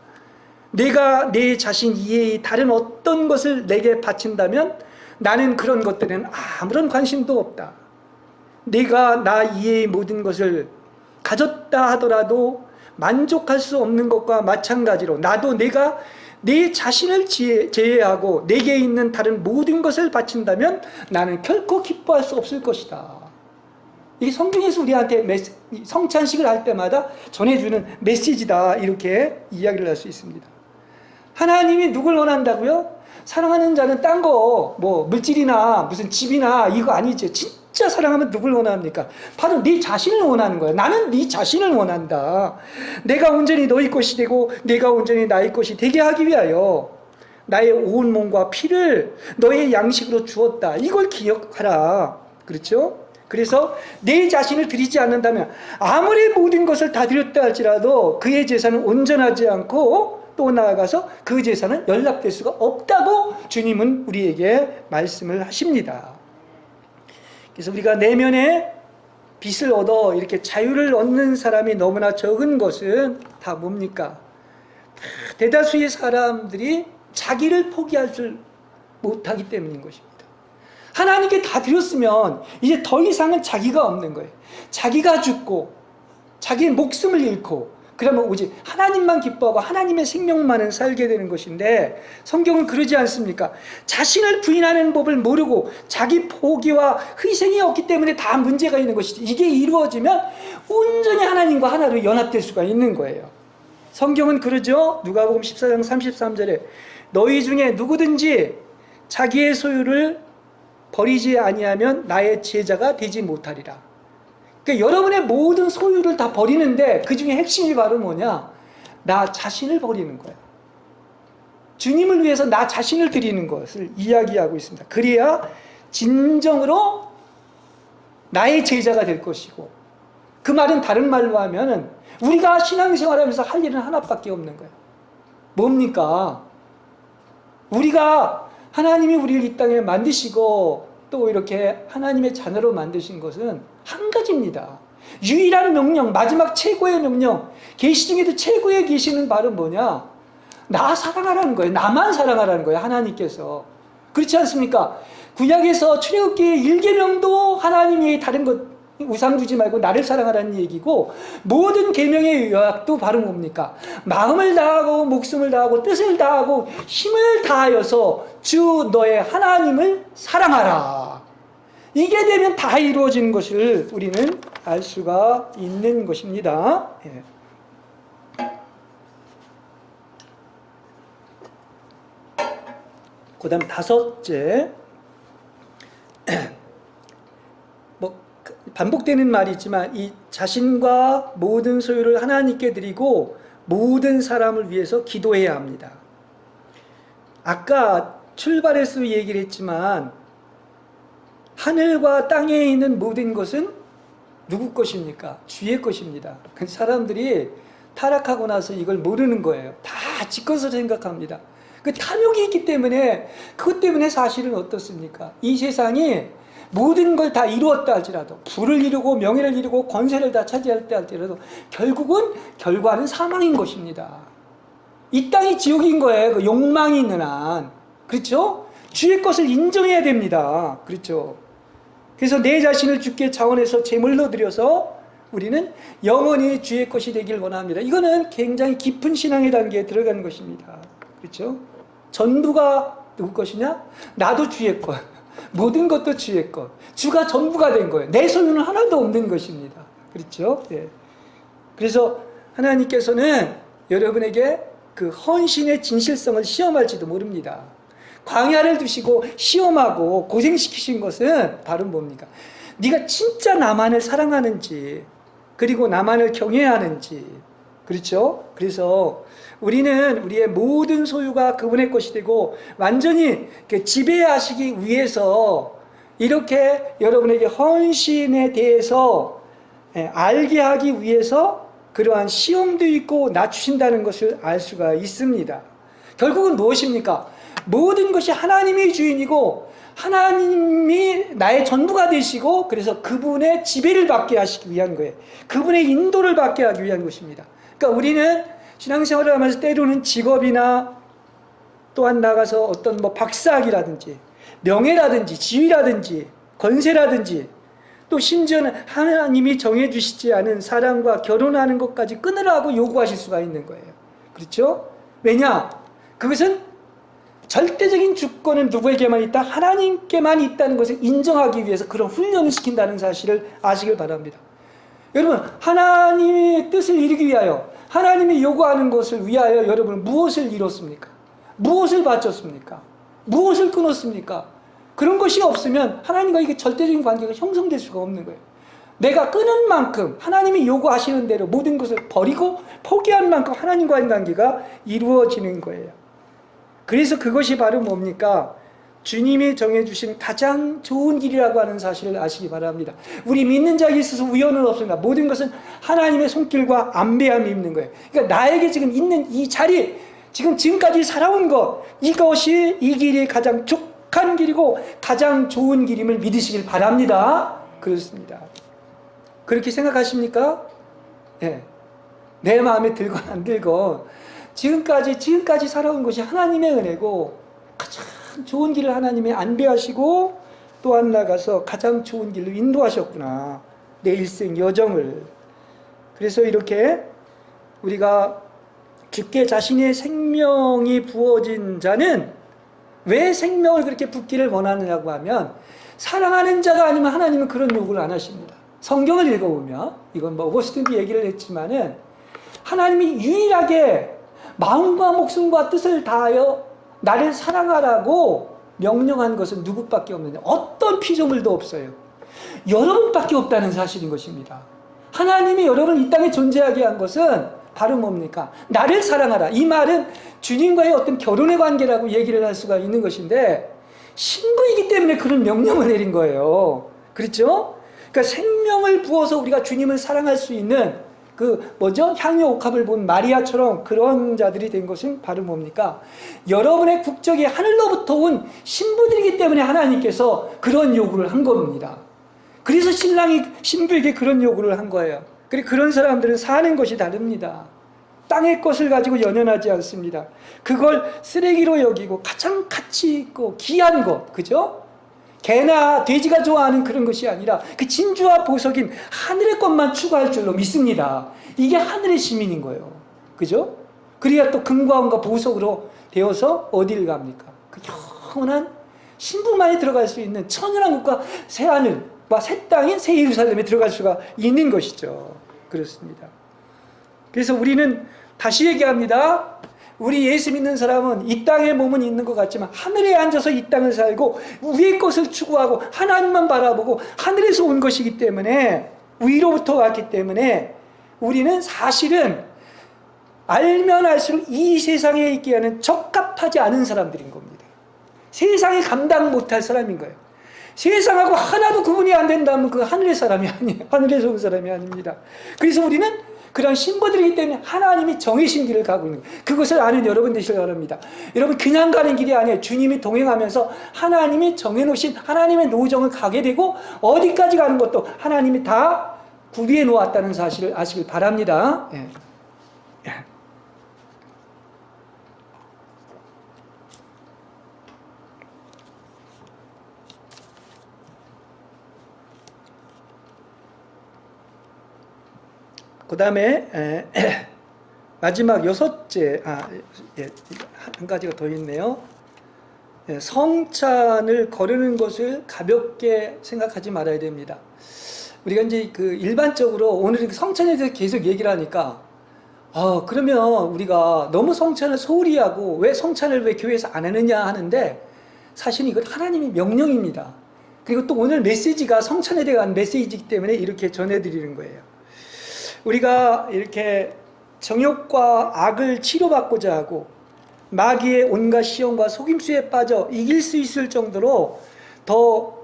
내가 내 자신 이외의 다른 어떤 것을 내게 바친다면 나는 그런 것들에는 아무런 관심도 없다. 내가 나 이외의 모든 것을 가졌다 하더라도 만족할 수 없는 것과 마찬가지로 나도 내가 내 자신을 제외하고 내게 있는 다른 모든 것을 바친다면 나는 결코 기뻐할 수 없을 것이다. 이게 성경에서 우리한테 성찬식을 할 때마다 전해주는 메시지다, 이렇게 이야기를 할 수 있습니다. 하나님이 누굴 원한다고요? 사랑하는 자는 딴 거, 물질이나 무슨 집이나 이거 아니죠. 진짜 사랑하면 누굴 원합니까? 바로 네 자신을 원하는 거예요. 나는 네 자신을 원한다. 내가 온전히 너희 것이 되고 내가 온전히 나의 것이 되게 하기 위하여 나의 온 몸과 피를 너의 양식으로 주었다. 이걸 기억하라. 그렇죠? 그래서 내 자신을 드리지 않는다면 아무리 모든 것을 다 드렸다 할지라도 그의 제사는 온전하지 않고 또 나아가서 그 제사는 연락될 수가 없다고 주님은 우리에게 말씀을 하십니다. 그래서 우리가 내면에 빛을 얻어 이렇게 자유를 얻는 사람이 너무나 적은 것은 다 뭡니까? 대다수의 사람들이 자기를 포기할 줄 못하기 때문인 것입니다. 하나님께 다 드렸으면 이제 더 이상은 자기가 없는 거예요. 자기가 죽고 자기의 목숨을 잃고 그러면 오직 하나님만 기뻐하고 하나님의 생명만은 살게 되는 것인데, 성경은 그러지 않습니까? 자신을 부인하는 법을 모르고 자기 포기와 희생이 없기 때문에 다 문제가 있는 것이지, 이게 이루어지면 온전히 하나님과 하나로 연합될 수가 있는 거예요. 성경은 그러죠. 누가복음 14장 33절에 너희 중에 누구든지 자기의 소유를 버리지 아니하면 나의 제자가 되지 못하리라. 그러니까 여러분의 모든 소유를 다 버리는데 그 중에 핵심이 바로 뭐냐? 나 자신을 버리는 거야. 주님을 위해서 나 자신을 드리는 것을 이야기하고 있습니다. 그래야 진정으로 나의 제자가 될 것이고, 그 말은 다른 말로 하면은 우리가 신앙생활하면서 할 일은 하나밖에 없는 거야. 뭡니까? 우리가 하나님이 우리를 이 땅에 만드시고 또 이렇게 하나님의 자녀로 만드신 것은 한 가지입니다. 유일한 명령, 마지막 최고의 명령, 계시 중에도 최고의 계시는 바로 뭐냐? 나 사랑하라는 거예요. 나만 사랑하라는 거예요. 하나님께서. 그렇지 않습니까? 구약에서 출애굽기의 1계명도 하나님이 다른 것 우상 두지 말고 나를 사랑하라는 얘기고, 모든 계명의 요약도 바로 뭡니까? 마음을 다하고 목숨을 다하고 뜻을 다하고 힘을 다하여서 주 너의 하나님을 사랑하라. 이게 되면 다 이루어지는 것을 우리는 알 수가 있는 것입니다. 예. 그 다음 다섯째, 반복되는 말이지만 이 자신과 모든 소유를 하나님께 드리고 모든 사람을 위해서 기도해야 합니다. 아까 출발에서 얘기를 했지만 하늘과 땅에 있는 모든 것은 누구 것입니까? 주의 것입니다. 그 사람들이 타락하고 나서 이걸 모르는 거예요. 다 지 것으로 생각합니다. 그 탐욕이 있기 때문에, 그것 때문에 사실은 어떻습니까? 이 세상이 모든 걸 다 이루었다 할지라도, 부를 이루고 명예를 이루고 권세를 다 차지할 때 할지라도 결과는 사망인 것입니다. 이 땅이 지옥인 거예요. 그 욕망이 있는 한. 그렇죠? 주의 것을 인정해야 됩니다. 그렇죠? 그래서 내 자신을 주께 차원에서 제물로 드려서 우리는 영원히 주의 것이 되길 원합니다. 이거는 굉장히 깊은 신앙의 단계에 들어간 것입니다. 그렇죠? 전부가 누구 것이냐? 나도 주의 것. 모든 것도 주의 것. 주가 전부가 된 거예요. 내 소유는 하나도 없는 것입니다. 그렇죠? 예. 그래서 하나님께서는 여러분에게 그 헌신의 진실성을 시험할지도 모릅니다. 광야를 두시고 시험하고 고생시키신 것은 바로 뭡니까? 네가 진짜 나만을 사랑하는지, 그리고 나만을 경외하는지. 그렇죠? 그래서 우리는 우리의 모든 소유가 그분의 것이 되고 완전히 지배하시기 위해서 이렇게 여러분에게 헌신에 대해서 알게 하기 위해서 그러한 시험도 있고 낮추신다는 것을 알 수가 있습니다. 결국은 무엇입니까? 모든 것이 하나님이 주인이고 하나님이 나의 전부가 되시고, 그래서 그분의 지배를 받게 하시기 위한 거예요. 그분의 인도를 받게 하기 위한 것입니다. 그러니까 우리는 신앙생활을 하면서 때로는 직업이나 또한 나가서 어떤 박사학이라든지 명예라든지 지위라든지 권세라든지, 또 심지어는 하나님이 정해주시지 않은 사람과 결혼하는 것까지 끊으라고 요구하실 수가 있는 거예요. 그렇죠? 왜냐? 그것은 절대적인 주권은 누구에게만 있다? 하나님께만 있다는 것을 인정하기 위해서 그런 훈련을 시킨다는 사실을 아시길 바랍니다. 여러분, 하나님의 뜻을 이루기 위하여, 하나님이 요구하는 것을 위하여 여러분은 무엇을 이뤘습니까? 무엇을 바쳤습니까? 무엇을 끊었습니까? 그런 것이 없으면 하나님과 이게 절대적인 관계가 형성될 수가 없는 거예요. 내가 끊은 만큼 하나님이 요구하시는 대로 모든 것을 버리고 포기한 만큼 하나님과의 관계가 이루어지는 거예요. 그래서 그것이 바로 뭡니까? 주님이 정해주신 가장 좋은 길이라고 하는 사실을 아시기 바랍니다. 우리 믿는 자에게 있어서 우연은 없습니다. 모든 것은 하나님의 손길과 안배함이 있는 거예요. 그러니까 나에게 지금 있는 이 자리, 지금까지 살아온 것, 이것이 이 길이 가장 족한 길이고 가장 좋은 길임을 믿으시길 바랍니다. 그렇습니다. 그렇게 생각하십니까? 네. 내 마음에 들건 안 들건 지금까지 살아온 것이 하나님의 은혜고 가장 좋은 길을 하나님이 안배하시고 또한 나가서 가장 좋은 길로 인도하셨구나. 내 일생 여정을. 그래서 이렇게 우리가 주께 자신의 생명이 부어진 자는 왜 생명을 그렇게 붓기를 원하느냐고 하면, 사랑하는 자가 아니면 하나님은 그런 요구를 안 하십니다. 성경을 읽어보면, 이건 오거스틴도 얘기를 했지만은, 하나님이 유일하게 마음과 목숨과 뜻을 다하여 나를 사랑하라고 명령한 것은 누구밖에 없느냐? 어떤 피조물도 없어요. 여러분밖에 없다는 사실인 것입니다. 하나님이 여러분을 이 땅에 존재하게 한 것은 바로 뭡니까? 나를 사랑하라. 이 말은 주님과의 어떤 결혼의 관계라고 얘기를 할 수가 있는 것인데, 신부이기 때문에 그런 명령을 내린 거예요. 그렇죠? 그러니까 생명을 부어서 우리가 주님을 사랑할 수 있는 향유 옥합을 본 마리아처럼 그런 자들이 된 것은 바로 뭡니까? 여러분의 국적이 하늘로부터 온 신부들이기 때문에 하나님께서 그런 요구를 한 겁니다. 그래서 신랑이 신부에게 그런 요구를 한 거예요. 그리고 그런 사람들은 사는 것이 다릅니다. 땅의 것을 가지고 연연하지 않습니다. 그걸 쓰레기로 여기고 가장 가치 있고 귀한 것, 그죠? 개나 돼지가 좋아하는 그런 것이 아니라 그 진주와 보석인 하늘의 것만 추구할 줄로 믿습니다. 이게 하늘의 시민인 거예요. 그죠? 그래야 또 금과 은과 보석으로 되어서 어디를 갑니까? 그 영원한 신부만이 들어갈 수 있는 천연왕국과 새하늘과 새 땅인 새 예루살렘에 들어갈 수가 있는 것이죠. 그렇습니다. 그래서 우리는 다시 얘기합니다. 우리 예수 믿는 사람은 이 땅에 몸은 있는 것 같지만 하늘에 앉아서 이 땅을 살고 위의 것을 추구하고 하나님만 바라보고 하늘에서 온 것이기 때문에, 위로부터 왔기 때문에 우리는 사실은 알면 알수록 이 세상에 있기에는 적합하지 않은 사람들인 겁니다. 세상에 감당 못할 사람인 거예요. 세상하고 하나도 구분이 안 된다면 그 하늘의 사람이 아니에요. 하늘에서 온 사람이 아닙니다. 그래서 우리는 그런 신부들이기 때문에 하나님이 정해신 길을 가고 있는 거예요. 그것을 아는 여러분 되시길 바랍니다. 여러분 그냥 가는 길이 아니에요. 주님이 동행하면서 하나님이 정해놓으신 하나님의 노정을 가게 되고 어디까지 가는 것도 하나님이 다 구비해 놓았다는 사실을 아시길 바랍니다. 예. 그 다음에 마지막 여섯째, 한 가지가 더 있네요. 성찬을 거르는 것을 가볍게 생각하지 말아야 됩니다. 우리가 이제 일반적으로 오늘 성찬에 대해서 계속 얘기를 하니까, 그러면 우리가 너무 성찬을 소홀히 하고 왜 성찬을 왜 교회에서 안 하느냐 하는데, 사실 이건 하나님의 명령입니다. 그리고 또 오늘 메시지가 성찬에 대한 메시지이기 때문에 이렇게 전해드리는 거예요. 우리가 이렇게 정욕과 악을 치료받고자 하고 마귀의 온갖 시험과 속임수에 빠져 이길 수 있을 정도로 더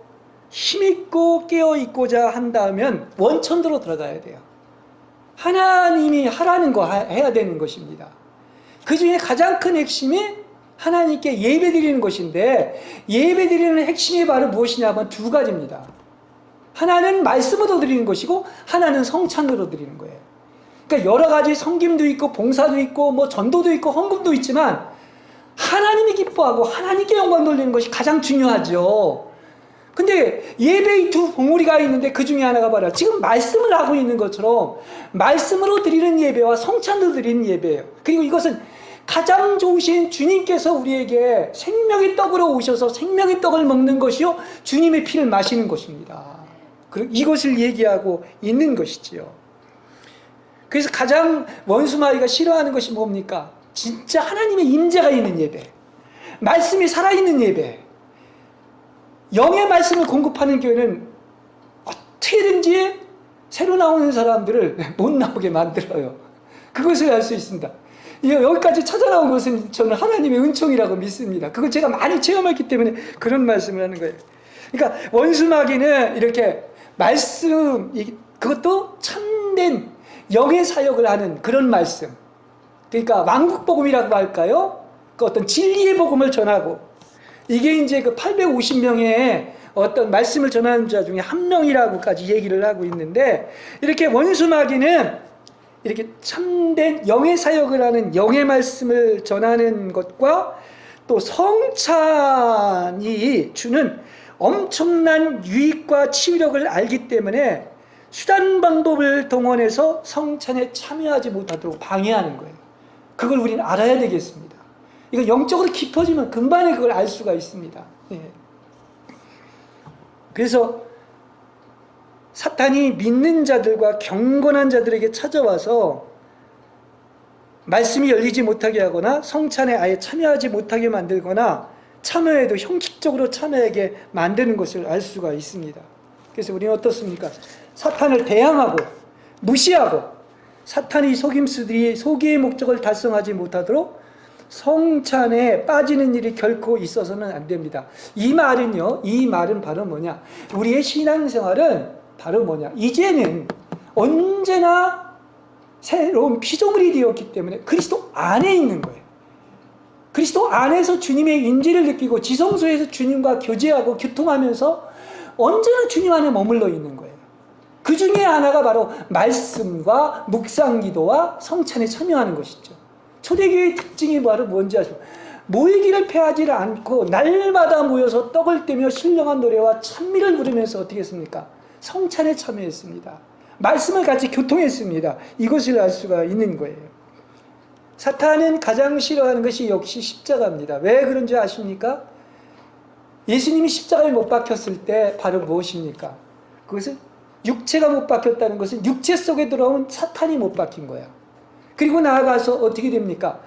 힘있고 깨어있고자 한다면 원천도로 들어가야 돼요. 하나님이 하라는 거 해야 되는 것입니다. 그 중에 가장 큰 핵심이 하나님께 예배드리는 것인데, 예배드리는 핵심이 바로 무엇이냐면 두 가지입니다. 하나는 말씀으로 드리는 것이고 하나는 성찬으로 드리는 거예요. 그러니까 여러 가지 성김도 있고 봉사도 있고 뭐 전도도 있고 헌금도 있지만 하나님이 기뻐하고 하나님께 영광 돌리는 것이 가장 중요하죠. 근데 예배의 두 봉우리가 있는데 그 중에 하나가 바로 지금 말씀을 하고 있는 것처럼 말씀으로 드리는 예배와 성찬으로 드리는 예배예요. 그리고 이것은 가장 좋으신 주님께서 우리에게 생명의 떡으로 오셔서 생명의 떡을 먹는 것이요 주님의 피를 마시는 것입니다. 이것을 얘기하고 있는 것이지요. 그래서 가장 원수마귀가 싫어하는 것이 뭡니까? 진짜 하나님의 임재가 있는 예배, 말씀이 살아있는 예배, 영의 말씀을 공급하는 교회는 어떻게든지 새로 나오는 사람들을 못 나오게 만들어요. 그것을 알 수 있습니다. 여기까지 찾아나온 것은 저는 하나님의 은총이라고 믿습니다. 그걸 제가 많이 체험했기 때문에 그런 말씀을 하는 거예요. 그러니까 원수마귀는 이렇게 말씀, 그것도 참된 영의 사역을 하는 그런 말씀, 그러니까 왕국복음이라고 할까요? 그 어떤 진리의 복음을 전하고, 이게 이제 그 850명의 어떤 말씀을 전하는 자 중에 한 명이라고까지 얘기를 하고 있는데, 이렇게 원수마귀는 이렇게 참된 영의 사역을 하는 영의 말씀을 전하는 것과 또 성찬이 주는 엄청난 유익과 치유력을 알기 때문에 수단 방법을 동원해서 성찬에 참여하지 못하도록 방해하는 거예요. 그걸 우리는 알아야 되겠습니다. 이거 영적으로 깊어지면 금방에 그걸 알 수가 있습니다. 그래서 사탄이 믿는 자들과 경건한 자들에게 찾아와서 말씀이 열리지 못하게 하거나 성찬에 아예 참여하지 못하게 만들거나 참여해도 형식적으로 참여하게 만드는 것을 알 수가 있습니다. 그래서 우리는 어떻습니까? 사탄을 대항하고 무시하고 사탄의 속임수들이 소기의 목적을 달성하지 못하도록 성찬에 빠지는 일이 결코 있어서는 안 됩니다. 이 말은 바로 뭐냐? 우리의 신앙생활은 바로 뭐냐? 이제는 언제나 새로운 피조물이 되었기 때문에 그리스도 안에 있는 거예요. 그리스도 안에서 주님의 임재를 느끼고 지성소에서 주님과 교제하고 교통하면서 언제나 주님 안에 머물러 있는 거예요. 그 중에 하나가 바로 말씀과 묵상기도와 성찬에 참여하는 것이죠. 초대교회의 특징이 바로 뭔지 아시죠? 모이기를 패하지 않고 날마다 모여서 떡을 떼며 신령한 노래와 찬미를 부르면서 어떻게 했습니까? 성찬에 참여했습니다. 말씀을 같이 교통했습니다. 이것을 알 수가 있는 거예요. 사탄은 가장 싫어하는 것이 역시 십자가입니다. 왜 그런지 아십니까? 예수님이 십자가에 못 박혔을 때 바로 무엇입니까? 그것은 육체가 못 박혔다는 것은 육체 속에 들어온 사탄이 못 박힌 거야. 그리고 나아가서 어떻게 됩니까?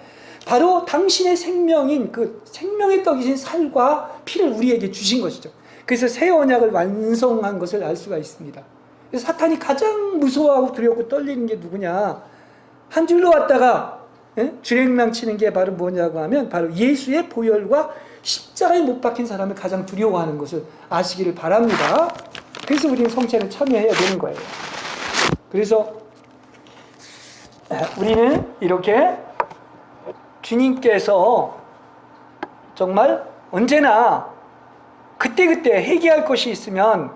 바로 당신의 생명인 그 생명의 떡이신 살과 피를 우리에게 주신 것이죠. 그래서 새 언약을 완성한 것을 알 수가 있습니다. 그래서 사탄이 가장 무서워하고 두렵고 떨리는 게 누구냐? 한 줄로 왔다가 주행랑 치는 게 바로 뭐냐고 하면 바로 예수의 보혈과 십자가에 못 박힌 사람을 가장 두려워하는 것을 아시기를 바랍니다. 그래서 우리는 성찬에 참여해야 되는 거예요. 그래서 우리는 이렇게 주님께서 정말 언제나 그때그때 회개할 것이 있으면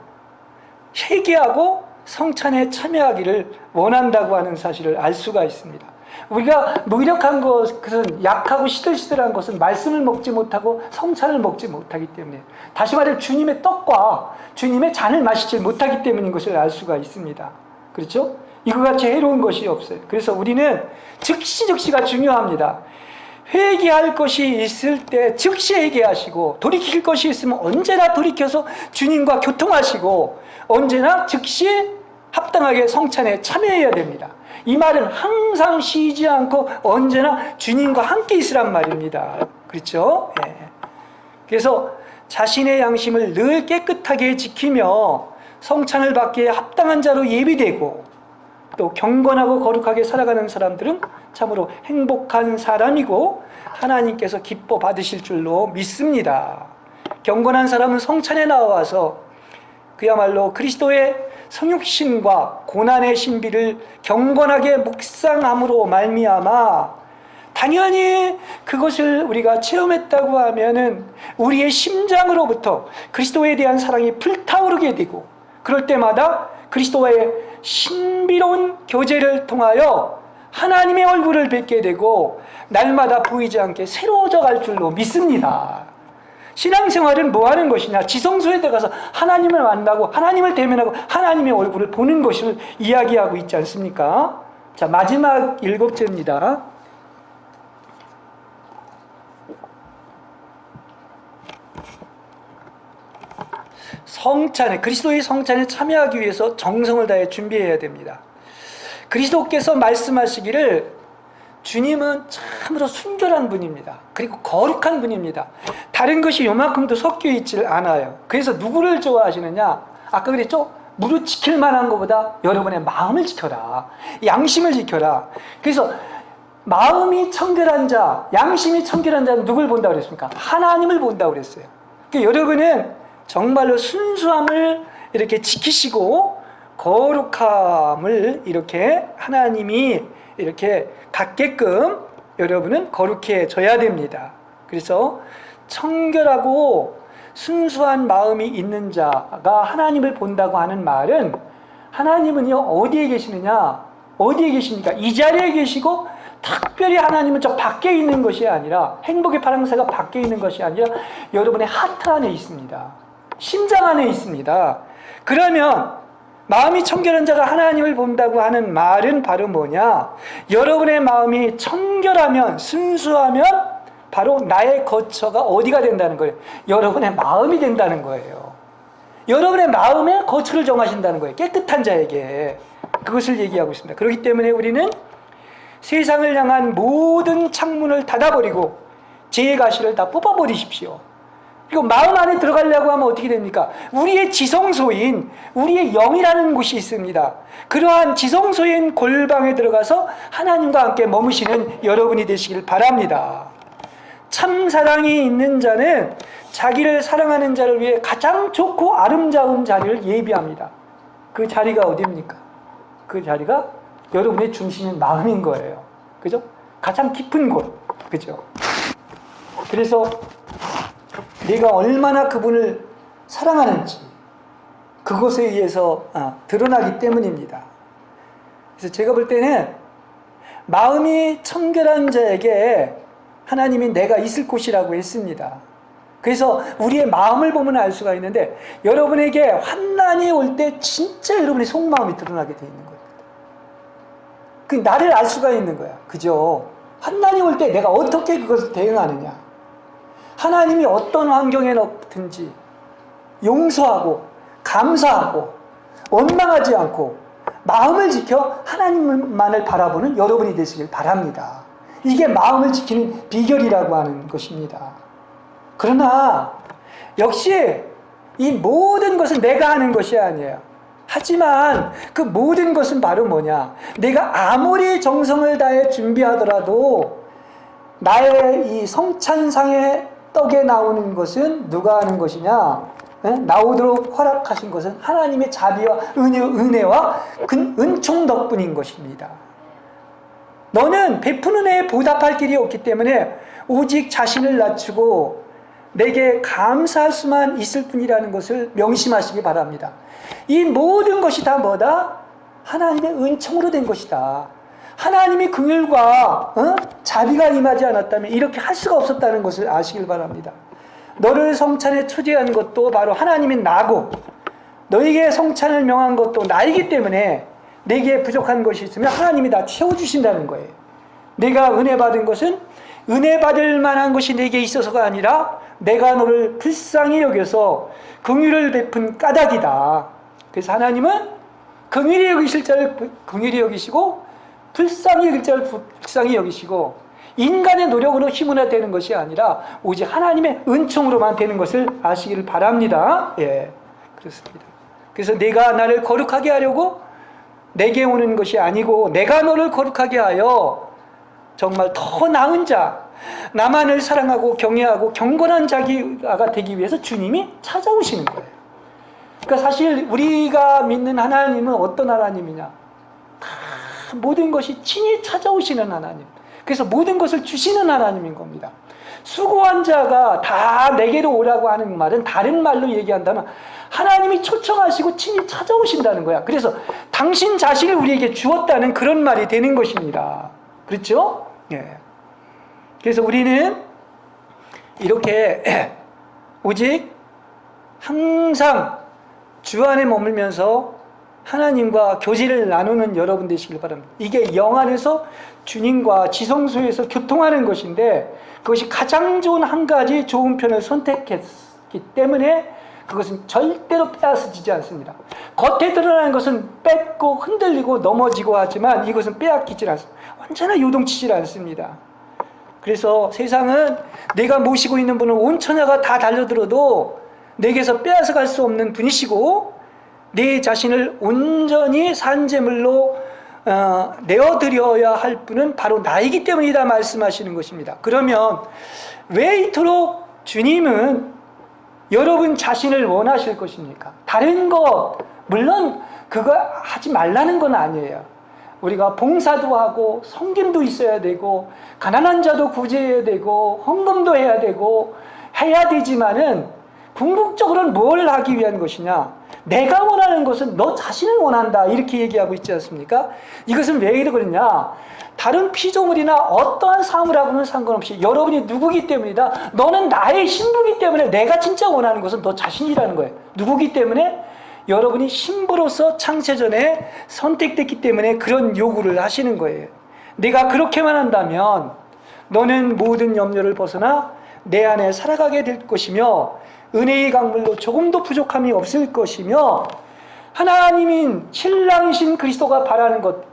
회개하고 성찬에 참여하기를 원한다고 하는 사실을 알 수가 있습니다. 우리가 무력한 것은 약하고 시들시들한 것은 말씀을 먹지 못하고 성찬을 먹지 못하기 때문에, 다시 말해 주님의 떡과 주님의 잔을 마시지 못하기 때문인 것을 알 수가 있습니다. 그렇죠? 이거 같이 해로운 것이 없어요. 그래서 우리는 즉시가 중요합니다. 회개할 것이 있을 때 즉시 회개하시고, 돌이킬 것이 있으면 언제나 돌이켜서 주님과 교통하시고, 언제나 즉시 합당하게 성찬에 참여해야 됩니다. 이 말은 항상 쉬지 않고 언제나 주님과 함께 있으란 말입니다. 그렇죠? 예. 그래서 자신의 양심을 늘 깨끗하게 지키며 성찬을 받기에 합당한 자로 예비되고, 또 경건하고 거룩하게 살아가는 사람들은 참으로 행복한 사람이고 하나님께서 기뻐 받으실 줄로 믿습니다. 경건한 사람은 성찬에 나와서 그야말로 그리스도의 성육신과 고난의 신비를 경건하게 묵상함으로 말미암아, 당연히 그것을 우리가 체험했다고 하면은 우리의 심장으로부터 그리스도에 대한 사랑이 불타오르게 되고, 그럴 때마다 그리스도와의 신비로운 교제를 통하여 하나님의 얼굴을 뵙게 되고 날마다 보이지 않게 새로워져 갈 줄로 믿습니다. 신앙생활은 뭐 하는 것이냐? 지성소에 들어가서 하나님을 만나고 하나님을 대면하고 하나님의 얼굴을 보는 것을 이야기하고 있지 않습니까? 자, 마지막 7제입니다. 성찬에, 그리스도의 성찬에 참여하기 위해서 정성을 다해 준비해야 됩니다. 그리스도께서 말씀하시기를 주님은 참으로 순결한 분입니다. 그리고 거룩한 분입니다. 다른 것이 요만큼도 섞여 있질 않아요. 그래서 누구를 좋아하시느냐? 아까 그랬죠? 무릇 지킬 만한 것보다 여러분의 마음을 지켜라. 양심을 지켜라. 그래서 마음이 청결한 자, 양심이 청결한 자는 누굴 본다고 그랬습니까? 하나님을 본다고 그랬어요. 그러니까 여러분은 정말로 순수함을 이렇게 지키시고 거룩함을 이렇게 하나님이 이렇게 갖게끔 여러분은 거룩해져야 됩니다. 그래서 청결하고 순수한 마음이 있는 자가 하나님을 본다고 하는 말은, 하나님은요 어디에 계시느냐? 어디에 계십니까? 이 자리에 계시고 특별히 하나님은 저 밖에 있는 것이 아니라, 행복의 파랑새가 밖에 있는 것이 아니라 여러분의 하트 안에 있습니다. 심장 안에 있습니다. 그러면 마음이 청결한 자가 하나님을 본다고 하는 말은 바로 뭐냐? 여러분의 마음이 청결하면, 순수하면 바로 나의 거처가 어디가 된다는 거예요? 여러분의 마음이 된다는 거예요. 여러분의 마음에 거처를 정하신다는 거예요. 깨끗한 자에게. 그것을 얘기하고 있습니다. 그렇기 때문에 우리는 세상을 향한 모든 창문을 닫아버리고 제 가시를 다 뽑아버리십시오. 그리고 마음 안에 들어가려고 하면 어떻게 됩니까? 우리의 지성소인, 우리의 영이라는 곳이 있습니다. 그러한 지성소인 골방에 들어가서 하나님과 함께 머무시는 여러분이 되시길 바랍니다. 참 사랑이 있는 자는 자기를 사랑하는 자를 위해 가장 좋고 아름다운 자리를 예비합니다. 그 자리가 어디입니까? 그 자리가 여러분의 중심은 마음인 거예요. 그죠? 가장 깊은 곳. 그죠? 그래서 내가 얼마나 그분을 사랑하는지 그것에 의해서 드러나기 때문입니다. 그래서 제가 볼 때는 마음이 청결한 자에게 하나님이 내가 있을 곳이라고 했습니다. 그래서 우리의 마음을 보면 알 수가 있는데 여러분에게 환난이 올 때 진짜 여러분의 속마음이 드러나게 돼 있는 거예요. 그 나를 알 수가 있는 거야. 그죠? 환난이 올 때 내가 어떻게 그것을 대응하느냐. 하나님이 어떤 환경에 넣든지 용서하고 감사하고 원망하지 않고 마음을 지켜 하나님만을 바라보는 여러분이 되시길 바랍니다. 이게 마음을 지키는 비결이라고 하는 것입니다. 그러나 역시 이 모든 것은 내가 하는 것이 아니에요. 하지만 그 모든 것은 바로 뭐냐? 내가 아무리 정성을 다해 준비하더라도 나의 이 성찬상의 떡에 나오는 것은 누가 하는 것이냐? 나오도록 허락하신 것은 하나님의 자비와 은혜와 은총 덕분인 것입니다. 너는 베푸는 애에 보답할 길이 없기 때문에 오직 자신을 낮추고 내게 감사할 수만 있을 뿐이라는 것을 명심하시기 바랍니다. 이 모든 것이 다 뭐다? 하나님의 은총으로 된 것이다. 하나님이 긍휼과 자비가 임하지 않았다면 이렇게 할 수가 없었다는 것을 아시길 바랍니다. 너를 성찬에 초대한 것도 바로 하나님인 나고 너에게 성찬을 명한 것도 나이기 때문에 내게 부족한 것이 있으면 하나님이 다 채워주신다는 거예요. 내가 은혜 받은 것은 은혜 받을 만한 것이 내게 있어서가 아니라 내가 너를 불쌍히 여겨서 긍휼을 베푼 까닭이다. 그래서 하나님은 긍휼히 여기실 자를 긍휼히 여기시고 불쌍히 여길 자를 불쌍히 여기시고 인간의 노력으로 힘으로 되는 것이 아니라 오직 하나님의 은총으로만 되는 것을 아시기를 바랍니다. 예, 그렇습니다. 그래서 내가 나를 거룩하게 하려고 내게 오는 것이 아니고 내가 너를 거룩하게 하여 정말 더 나은 자, 나만을 사랑하고 경외하고 경건한 자가 되기 위해서 주님이 찾아오시는 거예요. 그러니까 사실 우리가 믿는 하나님은 어떤 하나님이냐? 다 모든 것이 친히 찾아오시는 하나님. 그래서 모든 것을 주시는 하나님인 겁니다. 수고한 자가 다 내게로 오라고 하는 말은 다른 말로 얘기한다면 하나님이 초청하시고 친히 찾아오신다는 거야. 그래서 당신 자신을 우리에게 주었다는 그런 말이 되는 것입니다. 그렇죠? 예. 그래서 우리는 이렇게 오직 항상 주 안에 머물면서 하나님과 교제를 나누는 여러분 되시길 바랍니다. 이게 영 안에서 주님과 지성소에서 교통하는 것인데 그것이 가장 좋은 한 가지 좋은 편을 선택했기 때문에 그것은 절대로 빼앗아지지 않습니다. 겉에 드러나는 것은 뺏고 흔들리고 넘어지고 하지만 이것은 빼앗기질 않습니다. 언제나 요동치질 않습니다. 그래서 세상은 내가 모시고 있는 분은 온 천하가 다 달려들어도 내게서 빼앗아 갈 수 없는 분이시고 내 자신을 온전히 산제물로 내어드려야 할 분은 바로 나이기 때문이다 말씀하시는 것입니다. 그러면 왜 이토록 주님은 여러분 자신을 원하실 것입니까? 다른 것 물론 그거 하지 말라는 건 아니에요. 우리가 봉사도 하고 섬김도 있어야 되고 가난한 자도 구제해야 되고 헌금도 해야 되고 해야 되지만은 궁극적으로는 뭘 하기 위한 것이냐? 내가 원하는 것은 너 자신을 원한다 이렇게 얘기하고 있지 않습니까? 이것은 왜 그러냐? 다른 피조물이나 어떠한 사물하고는 상관없이 여러분이 누구기 때문이다. 너는 나의 신부기 때문에 내가 진짜 원하는 것은 너 자신이라는 거예요. 누구기 때문에? 여러분이 신부로서 창세전에 선택됐기 때문에 그런 요구를 하시는 거예요. 내가 그렇게만 한다면 너는 모든 염려를 벗어나 내 안에 살아가게 될 것이며 은혜의 강물로 조금도 부족함이 없을 것이며 하나님인 신랑이신 그리스도가 바라는 것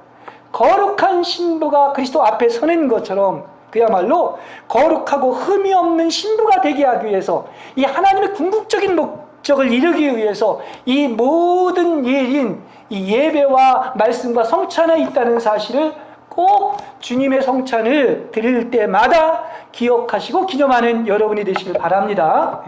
거룩한 신부가 그리스도 앞에 서는 것처럼 그야말로 거룩하고 흠이 없는 신부가 되게 하기 위해서 이 하나님의 궁극적인 목적을 이루기 위해서 이 모든 일인 이 예배와 말씀과 성찬에 있다는 사실을 꼭 주님의 성찬을 드릴 때마다 기억하시고 기념하는 여러분이 되시길 바랍니다.